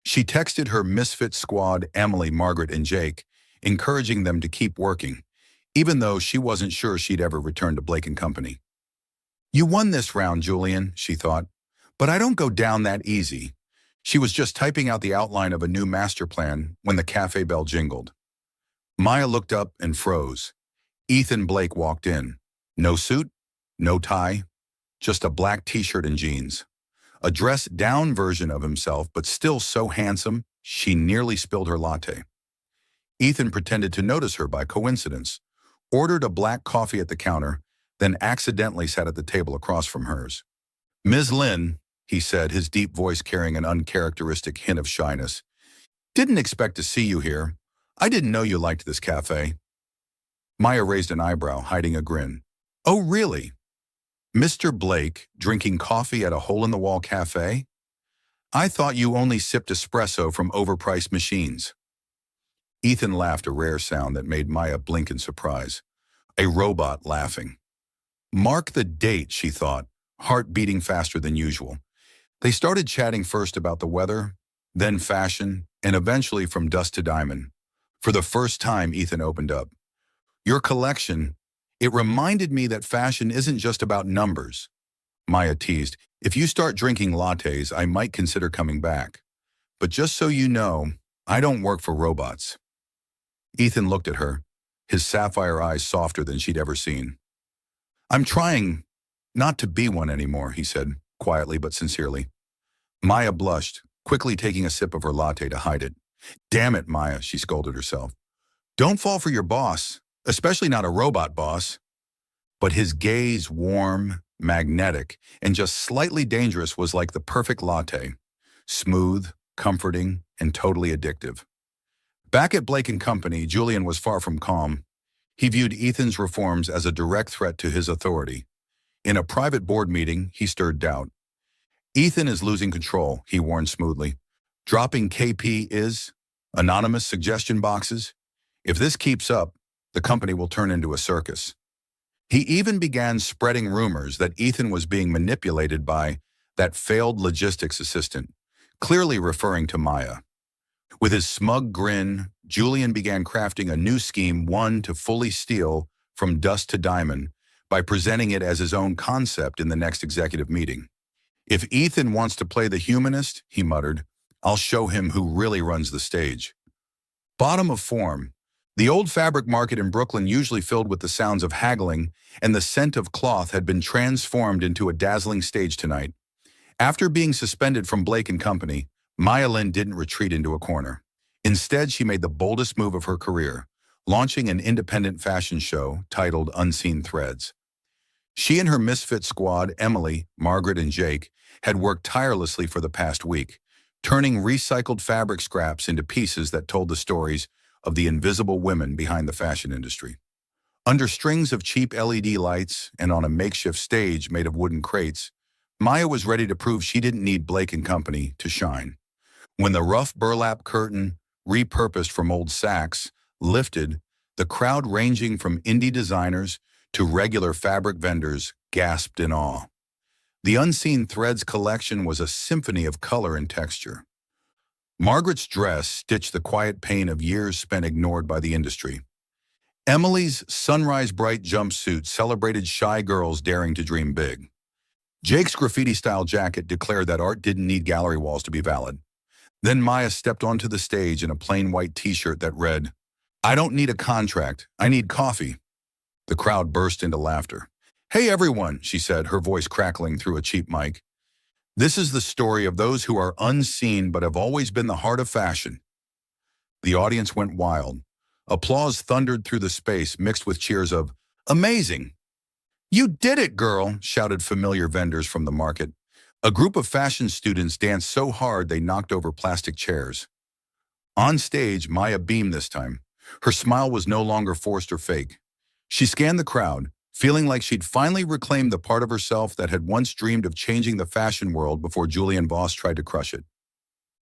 She texted her misfit squad, Emily, Margaret, and Jake, encouraging them to keep working, even though she wasn't sure she'd ever return to Blake and Company. "You won this round, Julian," she thought, "but I don't go down that easy." She was just typing out the outline of a new master plan when the cafe bell jingled. Maya looked up and froze. Ethan Blake walked in. No suit, no tie, just a black t-shirt and jeans. A dressed-down version of himself, but still so handsome, she nearly spilled her latte. Ethan pretended to notice her by coincidence, ordered a black coffee at the counter, then accidentally sat at the table across from hers. "Ms. Lin," he said, his deep voice carrying an uncharacteristic hint of shyness, "didn't expect to see you here. I didn't know you liked this cafe." Maya raised an eyebrow, hiding a grin. "Oh, really? Mr. Blake drinking coffee at a hole-in-the-wall cafe? I thought you only sipped espresso from overpriced machines." Ethan laughed, a rare sound that made Maya blink in surprise. A robot laughing. Mark the date, she thought. heart beating faster than usual. They started chatting first about the weather, then fashion, and eventually from dust to diamond. For the first time, Ethan opened up. Your collection, it reminded me that fashion isn't just about numbers. Maya teased, if you start drinking lattes, I might consider coming back. But just so you know, I don't work for robots. Ethan looked at her, his sapphire eyes softer than she'd ever seen. I'm trying not to be one anymore, he said, quietly but sincerely. Maya blushed, quickly taking a sip of her latte to hide it. Damn it, Maya, she scolded herself. Don't fall for your boss, especially not a robot boss. But his gaze, warm, magnetic, and just slightly dangerous, was like the perfect latte. Smooth, comforting, and totally addictive. Back at Blake and Company, Julian was far from calm. He viewed Ethan's reforms as a direct threat to his authority. In a private board meeting, he stirred doubt. Ethan is losing control, he warned smoothly. Dropping KP is anonymous suggestion boxes. If this keeps up, the company will turn into a circus. He even began spreading rumors that Ethan was being manipulated by that failed logistics assistant, clearly referring to Maya. With his smug grin, Julian began crafting a new scheme, one to fully steal from dust to diamond, by presenting it as his own concept in the next executive meeting. If Ethan wants to play the humanist, he muttered, I'll show him who really runs the stage. Bottom of form. The old fabric market in Brooklyn, usually filled with the sounds of haggling and the scent of cloth, had been transformed into a dazzling stage tonight. After being suspended from Blake and Company, Maya Lin didn't retreat into a corner. Instead, she made the boldest move of her career, launching an independent fashion show titled Unseen Threads. She and her misfit squad, Emily, Margaret, and Jake, had worked tirelessly for the past week, turning recycled fabric scraps into pieces that told the stories of the invisible women behind the fashion industry. Under strings of cheap LED lights and on a makeshift stage made of wooden crates, Maya was ready to prove she didn't need Blake and Company to shine. When the rough burlap curtain, repurposed from old sacks, lifted, the crowd, ranging from indie designers to regular fabric vendors, gasped in awe. The Unseen Threads collection was a symphony of color and texture. Margaret's dress stitched the quiet pain of years spent ignored by the industry. Emily's sunrise bright jumpsuit celebrated shy girls daring to dream big. Jake's graffiti-style jacket declared that art didn't need gallery walls to be valid. Then Maya stepped onto the stage in a plain white t-shirt that read, I don't need a contract, I need coffee. The crowd burst into laughter. Hey everyone, she said, her voice crackling through a cheap mic. This is the story of those who are unseen but have always been the heart of fashion. The audience went wild. Applause thundered through the space, mixed with cheers of, amazing! You did it, girl, shouted familiar vendors from the market. A group of fashion students danced so hard they knocked over plastic chairs. On stage, Maya beamed this time. Her smile was no longer forced or fake. She scanned the crowd, feeling like she'd finally reclaimed the part of herself that had once dreamed of changing the fashion world before Julian Voss tried to crush it.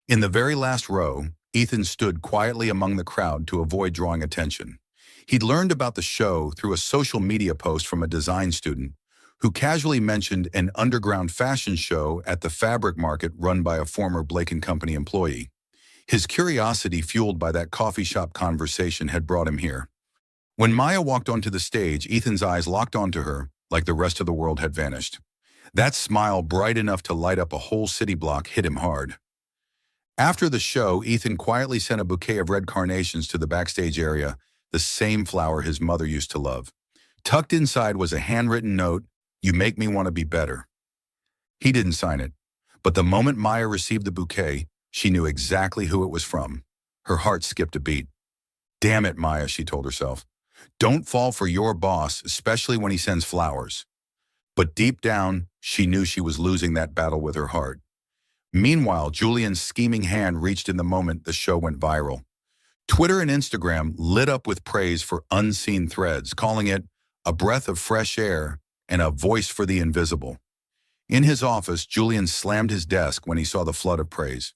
In the very last row, Ethan stood quietly among the crowd to avoid drawing attention. He'd learned about the show through a social media post from a design student who casually mentioned an underground fashion show at the fabric market run by a former Blake and Company employee. His curiosity, fueled by that coffee shop conversation, had brought him here. When Maya walked onto the stage, Ethan's eyes locked onto her like the rest of the world had vanished. That smile, bright enough to light up a whole city block, hit him hard. After the show, Ethan quietly sent a bouquet of red carnations to the backstage area, the same flower his mother used to love. Tucked inside was a handwritten note, You make me want to be better. He didn't sign it, but the moment Maya received the bouquet, she knew exactly who it was from. Her heart skipped a beat. Damn it, Maya, she told herself. Don't fall for your boss, especially when he sends flowers. But deep down, she knew she was losing that battle with her heart. Meanwhile, Julian's scheming hand reached in the moment the show went viral. Twitter and Instagram lit up with praise for Unseen Threads, calling it a breath of fresh air and a voice for the invisible. In his office, Julian slammed his desk when he saw the flood of praise.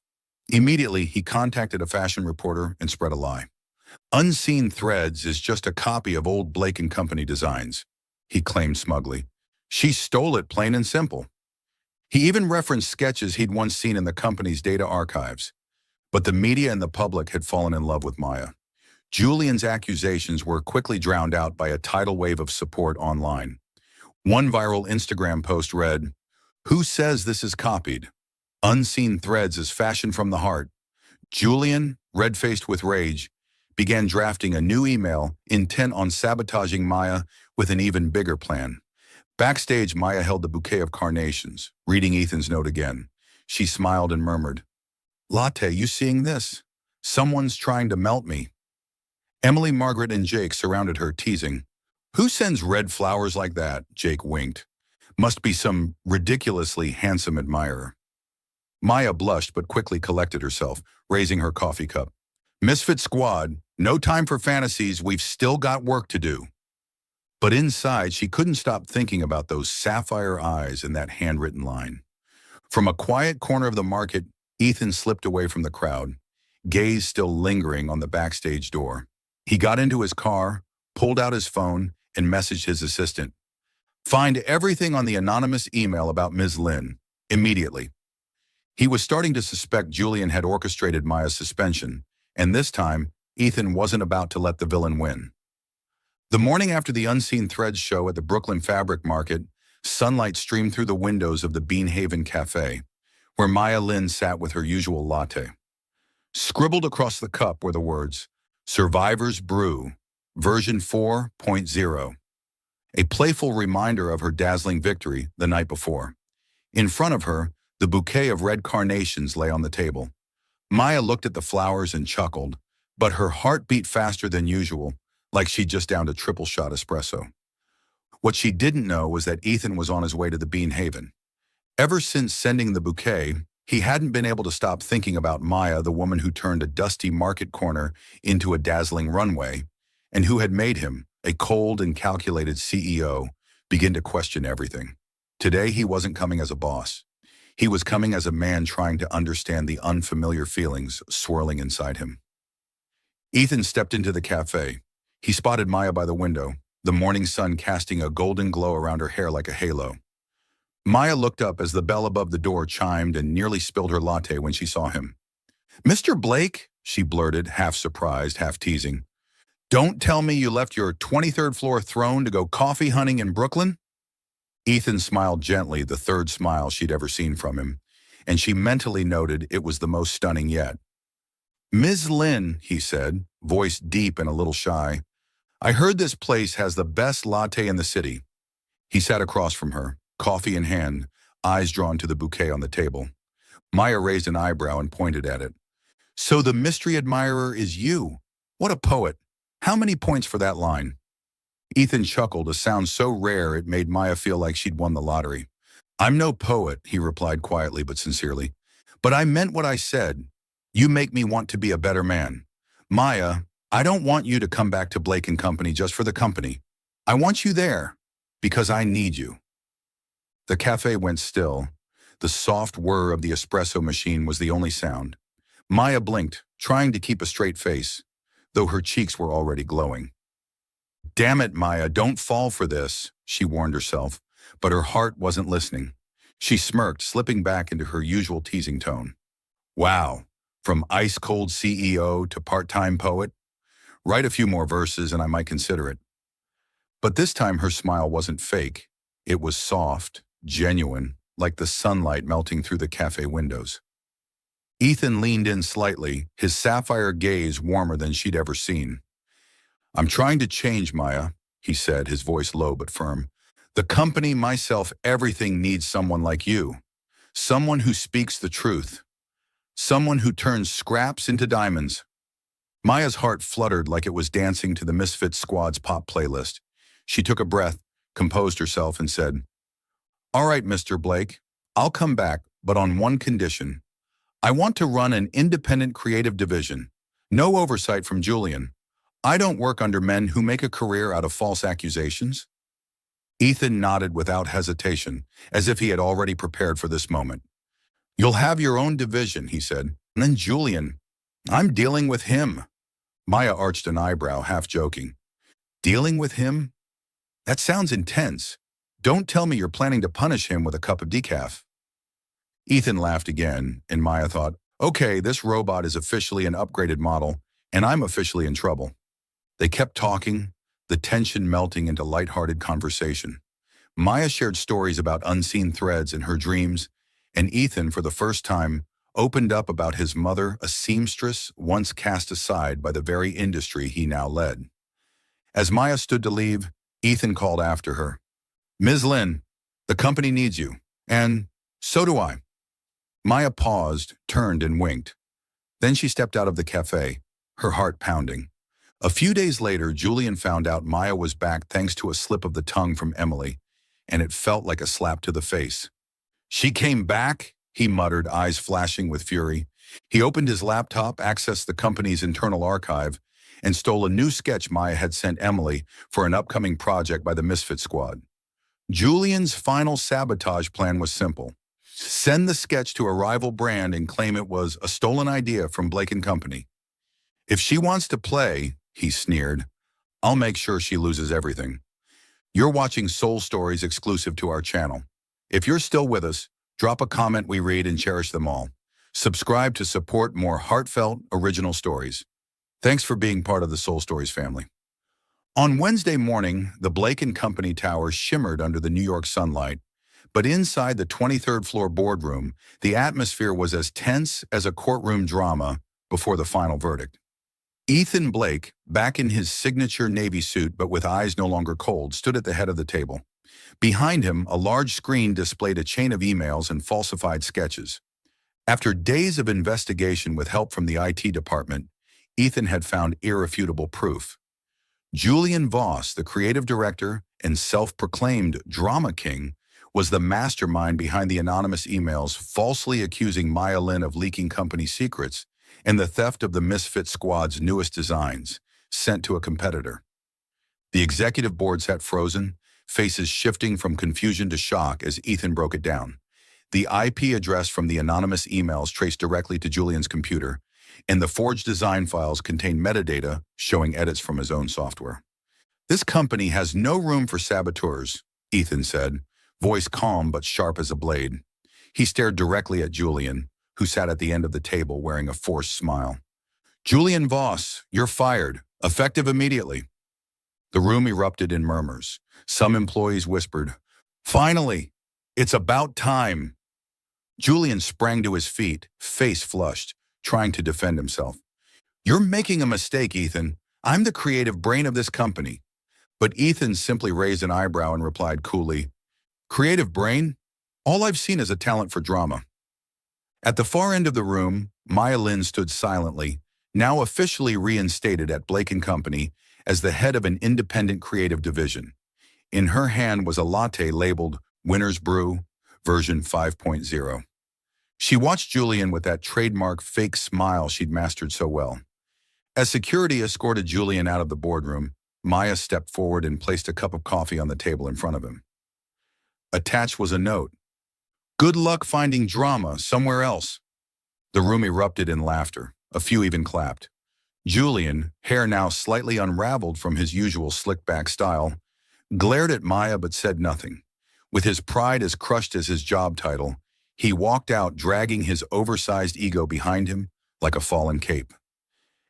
Immediately, he contacted a fashion reporter and spread a lie. Unseen Threads is just a copy of old Blake and Company designs, he claimed smugly. She stole it, plain and simple. He even referenced sketches he'd once seen in the company's data archives. But the media and the public had fallen in love with Maya. Julian's accusations were quickly drowned out by a tidal wave of support online. One viral Instagram post read, "Who says this is copied? Unseen threads is fashioned from the heart." Julian, red-faced with rage, began drafting a new email intent on sabotaging Maya with an even bigger plan. Backstage, Maya held the bouquet of carnations, reading Ethan's note again. She smiled and murmured, "Latte, you seeing this? Someone's trying to melt me." Emily, Margaret, and Jake surrounded her, teasing. "Who sends red flowers like that?" Jake winked. "Must be some ridiculously handsome admirer." Maya blushed but quickly collected herself, raising her coffee cup. "Misfit Squad, no time for fantasies, we've still got work to do." But inside, she couldn't stop thinking about those sapphire eyes and that handwritten line. From a quiet corner of the market, Ethan slipped away from the crowd, gaze still lingering on the backstage door. He got into his car, pulled out his phone, and messaged his assistant. "Find everything on the anonymous email about Ms. Lin, immediately." He was starting to suspect Julian had orchestrated Maya's suspension, and this time, Ethan wasn't about to let the villain win. The morning after the Unseen Threads show at the Brooklyn Fabric Market, sunlight streamed through the windows of the Beanhaven Cafe, where Maya Lin sat with her usual latte. Scribbled across the cup were the words, "Survivor's Brew, version 4.0, a playful reminder of her dazzling victory the night before. In front of her, the bouquet of red carnations lay on the table. Maya looked at the flowers and chuckled, but her heart beat faster than usual, like she'd just downed a triple-shot espresso. What she didn't know was that Ethan was on his way to the Beanhaven. Ever since sending the bouquet, he hadn't been able to stop thinking about Maya, the woman who turned a dusty market corner into a dazzling runway, and who had made him, a cold and calculated CEO, begin to question everything. Today, he wasn't coming as a boss. He was coming as a man trying to understand the unfamiliar feelings swirling inside him. Ethan stepped into the cafe. He spotted Maya by the window, the morning sun casting a golden glow around her hair like a halo. Maya looked up as the bell above the door chimed and nearly spilled her latte when she saw him. "Mr. Blake," she blurted, half surprised, half teasing. "Don't tell me you left your 23rd floor throne to go coffee hunting in Brooklyn?" Ethan smiled gently, the third smile she'd ever seen from him, and she mentally noted it was the most stunning yet. "Ms. Lin," he said, voice deep and a little shy, "I heard this place has the best latte in the city." He sat across from her, coffee in hand, eyes drawn to the bouquet on the table. Maya raised an eyebrow and pointed at it. "So the mystery admirer is you. What a poet. How many points for that line?" Ethan chuckled, a sound so rare it made Maya feel like she'd won the lottery. "I'm no poet," he replied quietly but sincerely. "But I meant what I said. You make me want to be a better man. Maya, I don't want you to come back to Blake & Company just for the company. I want you there because I need you." The cafe went still. The soft whir of the espresso machine was the only sound. Maya blinked, trying to keep a straight face, though her cheeks were already glowing. "Damn it, Maya, don't fall for this," she warned herself, but her heart wasn't listening. She smirked, slipping back into her usual teasing tone. "Wow, from ice-cold CEO to part-time poet? Write a few more verses and I might consider it." But this time her smile wasn't fake. It was soft, genuine, like the sunlight melting through the cafe windows. Ethan leaned in slightly, his sapphire gaze warmer than she'd ever seen. "I'm trying to change, Maya," he said, his voice low but firm. "The company, myself, everything needs someone like you. Someone who speaks the truth. Someone who turns scraps into diamonds." Maya's heart fluttered like it was dancing to the Misfit Squad's pop playlist. She took a breath, composed herself, and said, "All right, Mr. Blake, I'll come back, but on one condition. I want to run an independent creative division. No oversight from Julian. I don't work under men who make a career out of false accusations." Ethan nodded without hesitation, as if he had already prepared for this moment. "You'll have your own division," he said. "And then Julian, I'm dealing with him." Maya arched an eyebrow, half joking. "Dealing with him? That sounds intense. Don't tell me you're planning to punish him with a cup of decaf. Ethan laughed again, and Maya thought, okay, this robot is officially an upgraded model, and I'm officially in trouble. They kept talking, the tension melting into lighthearted conversation. Maya shared stories about unseen threads in her dreams, and Ethan, for the first time, opened up about his mother, a seamstress once cast aside by the very industry he now led. As Maya stood to leave, Ethan called after her. Ms. Lin, the company needs you, and so do I. Maya paused, turned, and winked. Then she stepped out of the cafe, her heart pounding. A few days later, Julian found out Maya was back thanks to a slip of the tongue from Emily, and it felt like a slap to the face. She came back, he muttered, eyes flashing with fury. He opened his laptop, accessed the company's internal archive, and stole a new sketch Maya had sent Emily for an upcoming project by the Misfit Squad. Julian's final sabotage plan was simple. Send the sketch to a rival brand and claim it was a stolen idea from Blake & Company. If she wants to play, he sneered, I'll make sure she loses everything. You're watching Soul Stories exclusive to our channel. If you're still with us, drop a comment, we read and cherish them all. Subscribe to support more heartfelt, original stories. Thanks for being part of the Soul Stories family. On Wednesday morning, the Blake & Company tower shimmered under the New York sunlight, but inside the 23rd floor boardroom, the atmosphere was as tense as a courtroom drama before the final verdict. Ethan Blake, back in his signature Navy suit but with eyes no longer cold, stood at the head of the table. Behind him, a large screen displayed a chain of emails and falsified sketches. After days of investigation with help from the IT department, Ethan had found irrefutable proof. Julian Voss, the creative director and self-proclaimed drama king, was the mastermind behind the anonymous emails falsely accusing Maya Lin of leaking company secrets and the theft of the Misfit Squad's newest designs, sent to a competitor. The executive board sat frozen, faces shifting from confusion to shock as Ethan broke it down. The IP address from the anonymous emails traced directly to Julian's computer, and the forged design files contained metadata showing edits from his own software. This company has no room for saboteurs, Ethan said, voice calm but sharp as a blade. He stared directly at Julian, who sat at the end of the table wearing a forced smile. Julian Voss, you're fired, effective immediately. The room erupted in murmurs. Some employees whispered, finally, it's about time. Julian sprang to his feet, face flushed, trying to defend himself. You're making a mistake, Ethan. I'm the creative brain of this company. But Ethan simply raised an eyebrow and replied coolly, creative brain? All I've seen is a talent for drama. At the far end of the room, Maya Lin stood silently, now officially reinstated at Blake & Company as the head of an independent creative division. In her hand was a latte labeled Winner's Brew, version 5.0. She watched Julian with that trademark fake smile she'd mastered so well. As security escorted Julian out of the boardroom, Maya stepped forward and placed a cup of coffee on the table in front of him. Attached was a note. Good luck finding drama somewhere else. The room erupted in laughter. A few even clapped. Julian, hair now slightly unraveled from his usual slick-back style, glared at Maya but said nothing. With his pride as crushed as his job title, he walked out dragging his oversized ego behind him like a fallen cape.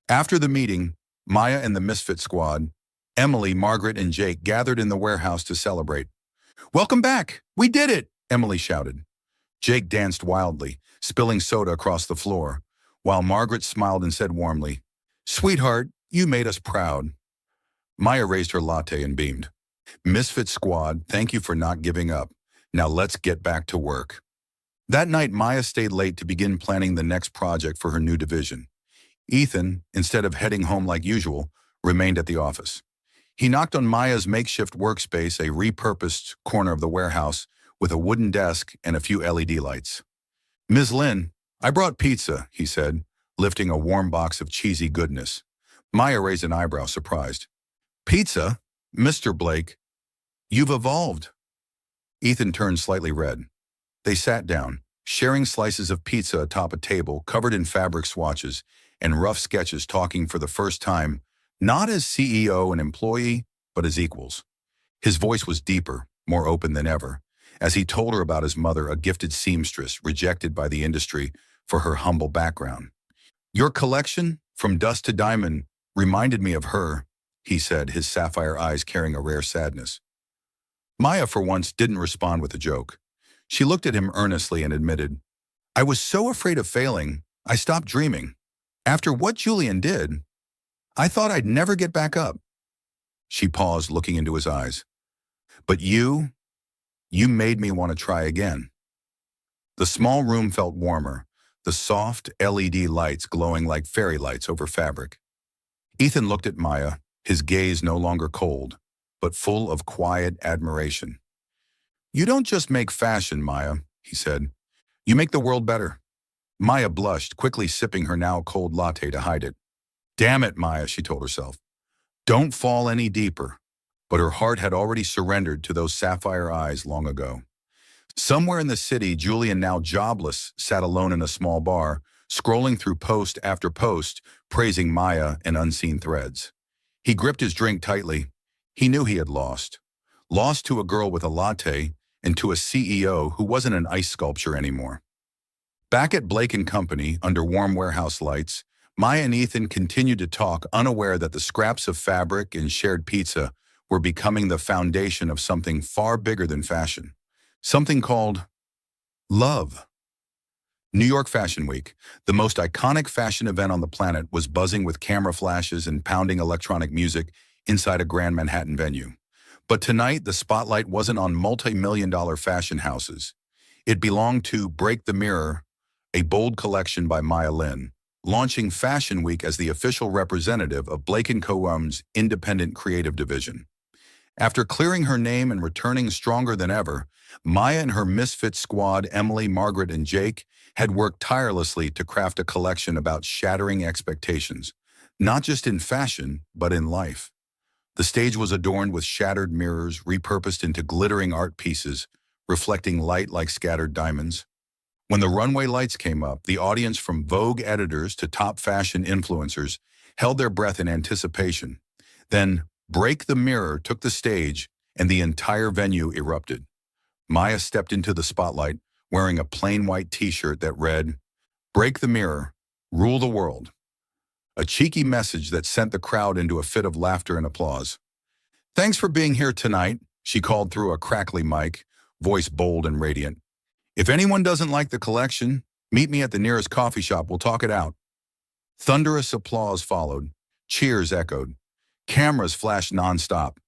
After the meeting, Maya and the Misfit Squad, Emily, Margaret, and Jake gathered in the warehouse to celebrate. Welcome back! We did it! Emily shouted. Jake danced wildly, spilling soda across the floor, while Margaret smiled and said warmly, Sweetheart, you made us proud. Maya raised her latte and beamed. Misfit Squad, thank you for not giving up. Now let's get back to work. That night, Maya stayed late to begin planning the next project for her new division. Ethan, instead of heading home like usual, remained at the office. He knocked on Maya's makeshift workspace, a repurposed corner of the warehouse, with a wooden desk and a few LED lights. Ms. Lin, I brought pizza, he said, lifting a warm box of cheesy goodness. Maya raised an eyebrow, surprised. Pizza? Mr. Blake, you've evolved. Ethan turned slightly red. They sat down, sharing slices of pizza atop a table covered in fabric swatches and rough sketches, talking for the first time, not as CEO and employee, but as equals. His voice was deeper, more open than ever, as he told her about his mother, a gifted seamstress rejected by the industry for her humble background. "Your collection, from dust to diamond, reminded me of her," he said, his sapphire eyes carrying a rare sadness. Maya, for once, didn't respond with a joke. She looked at him earnestly and admitted, "I was so afraid of failing, I stopped dreaming. After what Julian did, I thought I'd never get back up." She paused, looking into his eyes. "But you made me want to try again." The small room felt warmer, the soft LED lights glowing like fairy lights over fabric. Ethan looked at Maya, his gaze no longer cold, but full of quiet admiration. "You don't just make fashion, Maya," he said. "You make the world better." Maya blushed, quickly sipping her now cold latte to hide it. "Damn it, Maya," she told herself. "Don't fall any deeper." But her heart had already surrendered to those sapphire eyes long ago. Somewhere in the city, Julian, now jobless, sat alone in a small bar, scrolling through post after post, praising Maya in unseen threads. He gripped his drink tightly. He knew he had lost. Lost to a girl with a latte and to a CEO who wasn't an ice sculpture anymore. Back at Blake & Company, under warm warehouse lights, Maya and Ethan continued to talk, unaware that the scraps of fabric and shared pizza were becoming the foundation of something far bigger than fashion. Something called love. New York Fashion Week, the most iconic fashion event on the planet, was buzzing with camera flashes and pounding electronic music inside a grand Manhattan venue. But tonight, the spotlight wasn't on multi-million-dollar fashion houses. It belonged to Break the Mirror, a bold collection by Maya Lin, launching Fashion Week as the official representative of Blake & Co.'s independent creative division. After clearing her name and returning stronger than ever, Maya and her misfit squad, Emily, Margaret, and Jake, had worked tirelessly to craft a collection about shattering expectations, not just in fashion, but in life. The stage was adorned with shattered mirrors, repurposed into glittering art pieces, reflecting light like scattered diamonds. When the runway lights came up, the audience, from Vogue editors to top fashion influencers, held their breath in anticipation. Then, Break the Mirror took the stage, and the entire venue erupted. Maya stepped into the spotlight, wearing a plain white t-shirt that read, "Break the Mirror, Rule the World." A cheeky message that sent the crowd into a fit of laughter and applause. "Thanks for being here tonight," she called through a crackly mic, voice bold and radiant. "If anyone doesn't like the collection, meet me at the nearest coffee shop. We'll talk it out." Thunderous applause followed. Cheers echoed. Cameras flashed nonstop.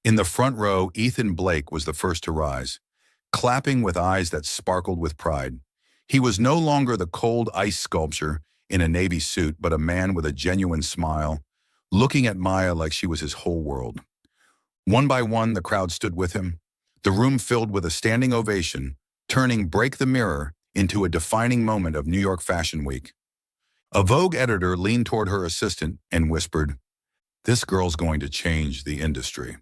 In the front row, Ethan Blake was the first to rise, clapping with eyes that sparkled with pride. He was no longer the cold ice sculpture in a navy suit, but a man with a genuine smile, looking at Maya like she was his whole world. One by one, the crowd stood with him, the room filled with a standing ovation, turning Break the Mirror into a defining moment of New York Fashion Week. A Vogue editor leaned toward her assistant and whispered, "This girl's going to change the industry."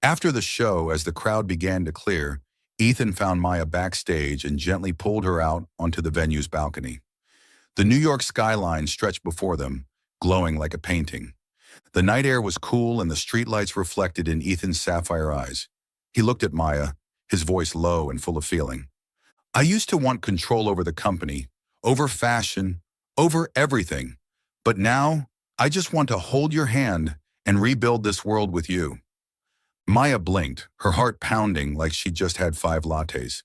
After the show, as the crowd began to clear, Ethan found Maya backstage and gently pulled her out onto the venue's balcony. The New York skyline stretched before them, glowing like a painting. The night air was cool and the streetlights reflected in Ethan's sapphire eyes. He looked at Maya, his voice low and full of feeling. "I used to want control over the company, over fashion, over everything. But now, I just want to hold your hand and rebuild this world with you." Maya blinked, her heart pounding like she'd just had 5 lattes.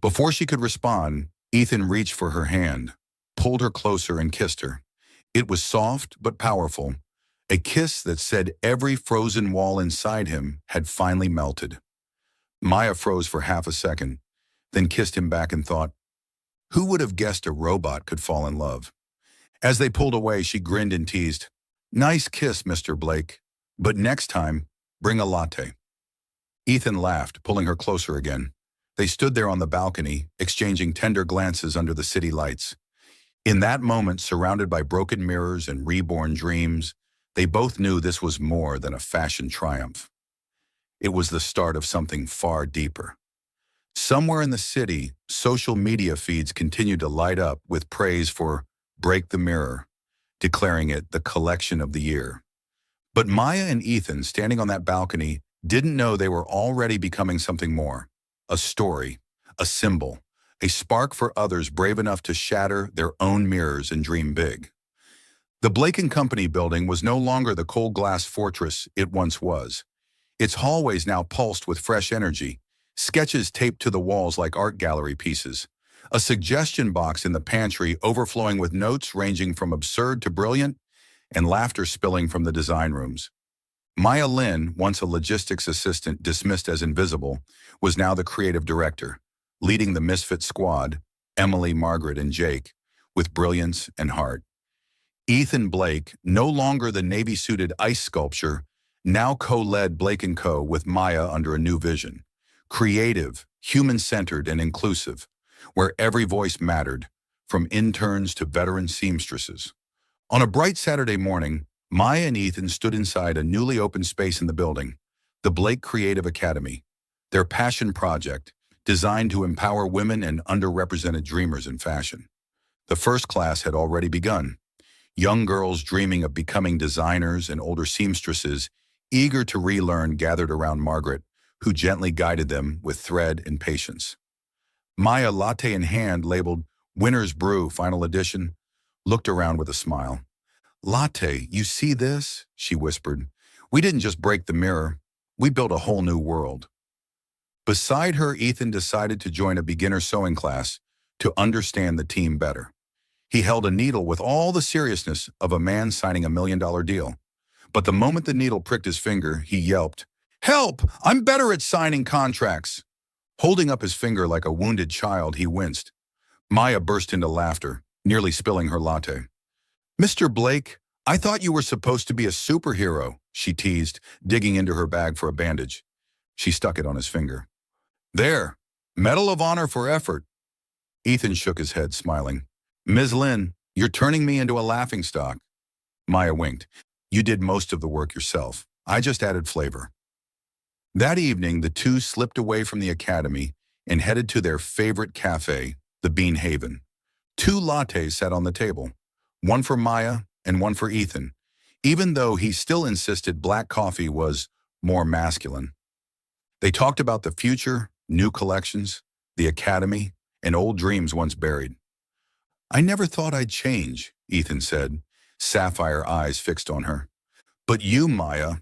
Before she could respond, Ethan reached for her hand, pulled her closer and kissed her. It was soft but powerful, a kiss that said every frozen wall inside him had finally melted. Maya froze for half a second, then kissed him back and thought, who would have guessed a robot could fall in love? As they pulled away, she grinned and teased, "Nice kiss, Mr. Blake, but next time, bring a latte." Ethan laughed, pulling her closer again. They stood there on the balcony, exchanging tender glances under the city lights. In that moment, surrounded by broken mirrors and reborn dreams, they both knew this was more than a fashion triumph. It was the start of something far deeper. Somewhere in the city, social media feeds continued to light up with praise for Break the Mirror, declaring it the collection of the year. But Maya and Ethan, standing on that balcony, didn't know they were already becoming something more. A story, a symbol, a spark for others brave enough to shatter their own mirrors and dream big. The Blake and Company building was no longer the cold glass fortress it once was. Its hallways now pulsed with fresh energy, sketches taped to the walls like art gallery pieces, a suggestion box in the pantry overflowing with notes ranging from absurd to brilliant, and laughter spilling from the design rooms. Maya Lin, once a logistics assistant dismissed as invisible, was now the creative director, leading the misfit squad, Emily, Margaret, and Jake, with brilliance and heart. Ethan Blake, no longer the navy-suited ice sculpture, now co-led Blake & Co. with Maya under a new vision. Creative, human-centered, and inclusive, where every voice mattered, from interns to veteran seamstresses. On a bright Saturday morning, Maya and Ethan stood inside a newly opened space in the building, the Blake Creative Academy, their passion project designed to empower women and underrepresented dreamers in fashion. The first class had already begun. Young girls dreaming of becoming designers and older seamstresses, eager to relearn, gathered around Margaret, who gently guided them with thread and patience. Maya, latte in hand, labeled Winter's Brew Final Edition, looked around with a smile. "Latte, you see this?" she whispered. "We didn't just break the mirror. We built a whole new world." Beside her, Ethan decided to join a beginner sewing class to understand the team better. He held a needle with all the seriousness of a man signing $1 million deal. But the moment the needle pricked his finger, he yelped, "Help! I'm better at signing contracts!" Holding up his finger like a wounded child, he winced. Maya burst into laughter, nearly spilling her latte. "Mr. Blake, I thought you were supposed to be a superhero," she teased, digging into her bag for a bandage. She stuck it on his finger. "There, Medal of Honor for effort." Ethan shook his head, smiling. "Ms. Lin, you're turning me into a laughingstock." Maya winked. "You did most of the work yourself. I just added flavor." That evening, the two slipped away from the academy and headed to their favorite cafe, the Bean Haven. 2 lattes sat on the table, one for Maya and one for Ethan, even though he still insisted black coffee was more masculine. They talked about the future, new collections, the academy, and old dreams once buried. "I never thought I'd change," Ethan said, sapphire eyes fixed on her. "But you, Maya,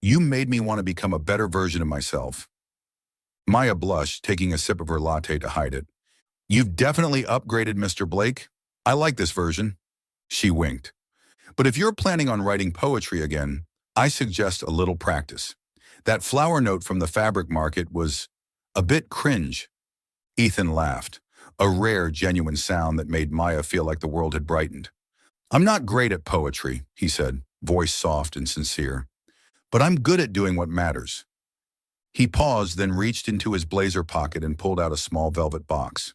you made me want to become a better version of myself." Maya blushed, taking a sip of her latte to hide it. "You've definitely upgraded, Mr. Blake. I like this version." She winked. "But if you're planning on writing poetry again, I suggest a little practice. That flower note from the fabric market was a bit cringe." Ethan laughed, a rare, genuine sound that made Maya feel like the world had brightened. "I'm not great at poetry," he said, voice soft and sincere. "But I'm good at doing what matters." He paused, then reached into his blazer pocket and pulled out a small velvet box.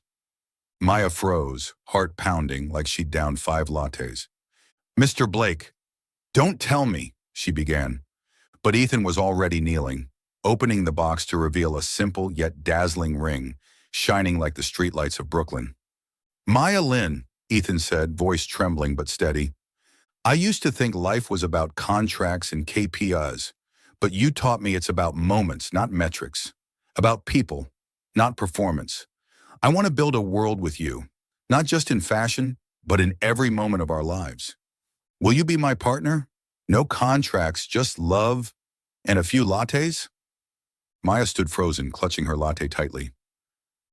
Maya froze, heart pounding like she'd downed 5 lattes. "Mr. Blake, don't tell me," she began. But Ethan was already kneeling, opening the box to reveal a simple yet dazzling ring, shining like the streetlights of Brooklyn. "Maya Lin," Ethan said, voice trembling but steady. "I used to think life was about contracts and KPIs, but you taught me it's about moments, not metrics. About people, not performance. I want to build a world with you, not just in fashion, but in every moment of our lives. Will you be my partner? No contracts, just love and a few lattes?" Maya stood frozen, clutching her latte tightly.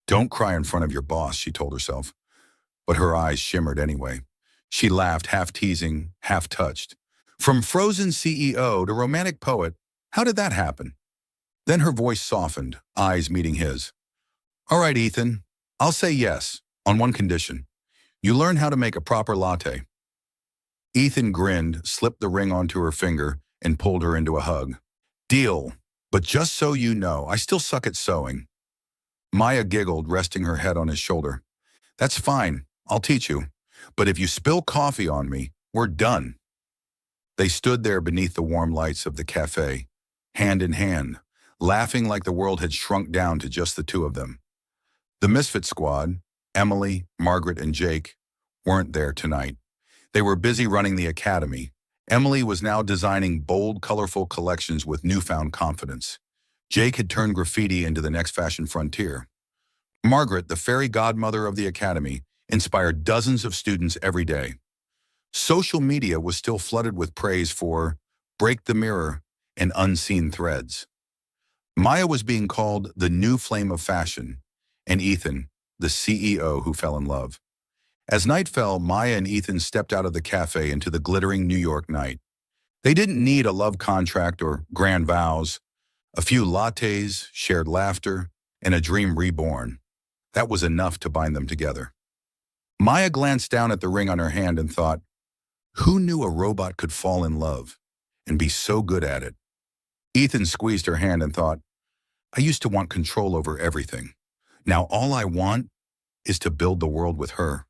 "Don't cry in front of your boss," she told herself. But her eyes shimmered anyway. She laughed, half teasing, half touched. "From frozen CEO to romantic poet, how did that happen?" Then her voice softened, eyes meeting his. "All right, Ethan, I'll say yes, on one condition. You learn how to make a proper latte." Ethan grinned, slipped the ring onto her finger, and pulled her into a hug. "Deal, but just so you know, I still suck at sewing." Maya giggled, resting her head on his shoulder. "That's fine, I'll teach you. But if you spill coffee on me, we're done." They stood there beneath the warm lights of the cafe, hand in hand, laughing like the world had shrunk down to just the two of them. The Misfit Squad, Emily, Margaret, and Jake, weren't there tonight. They were busy running the academy. Emily was now designing bold, colorful collections with newfound confidence. Jake had turned graffiti into the next fashion frontier. Margaret, the fairy godmother of the academy, inspired dozens of students every day. Social media was still flooded with praise for Break the Mirror and Unseen Threads. Maya was being called the new flame of fashion, and Ethan, the CEO who fell in love. As night fell, Maya and Ethan stepped out of the cafe into the glittering New York night. They didn't need a love contract or grand vows. A few lattes, shared laughter, and a dream reborn. That was enough to bind them together. Maya glanced down at the ring on her hand and thought, who knew a robot could fall in love and be so good at it? Ethan squeezed her hand and thought, I used to want control over everything. Now all I want is to build the world with her.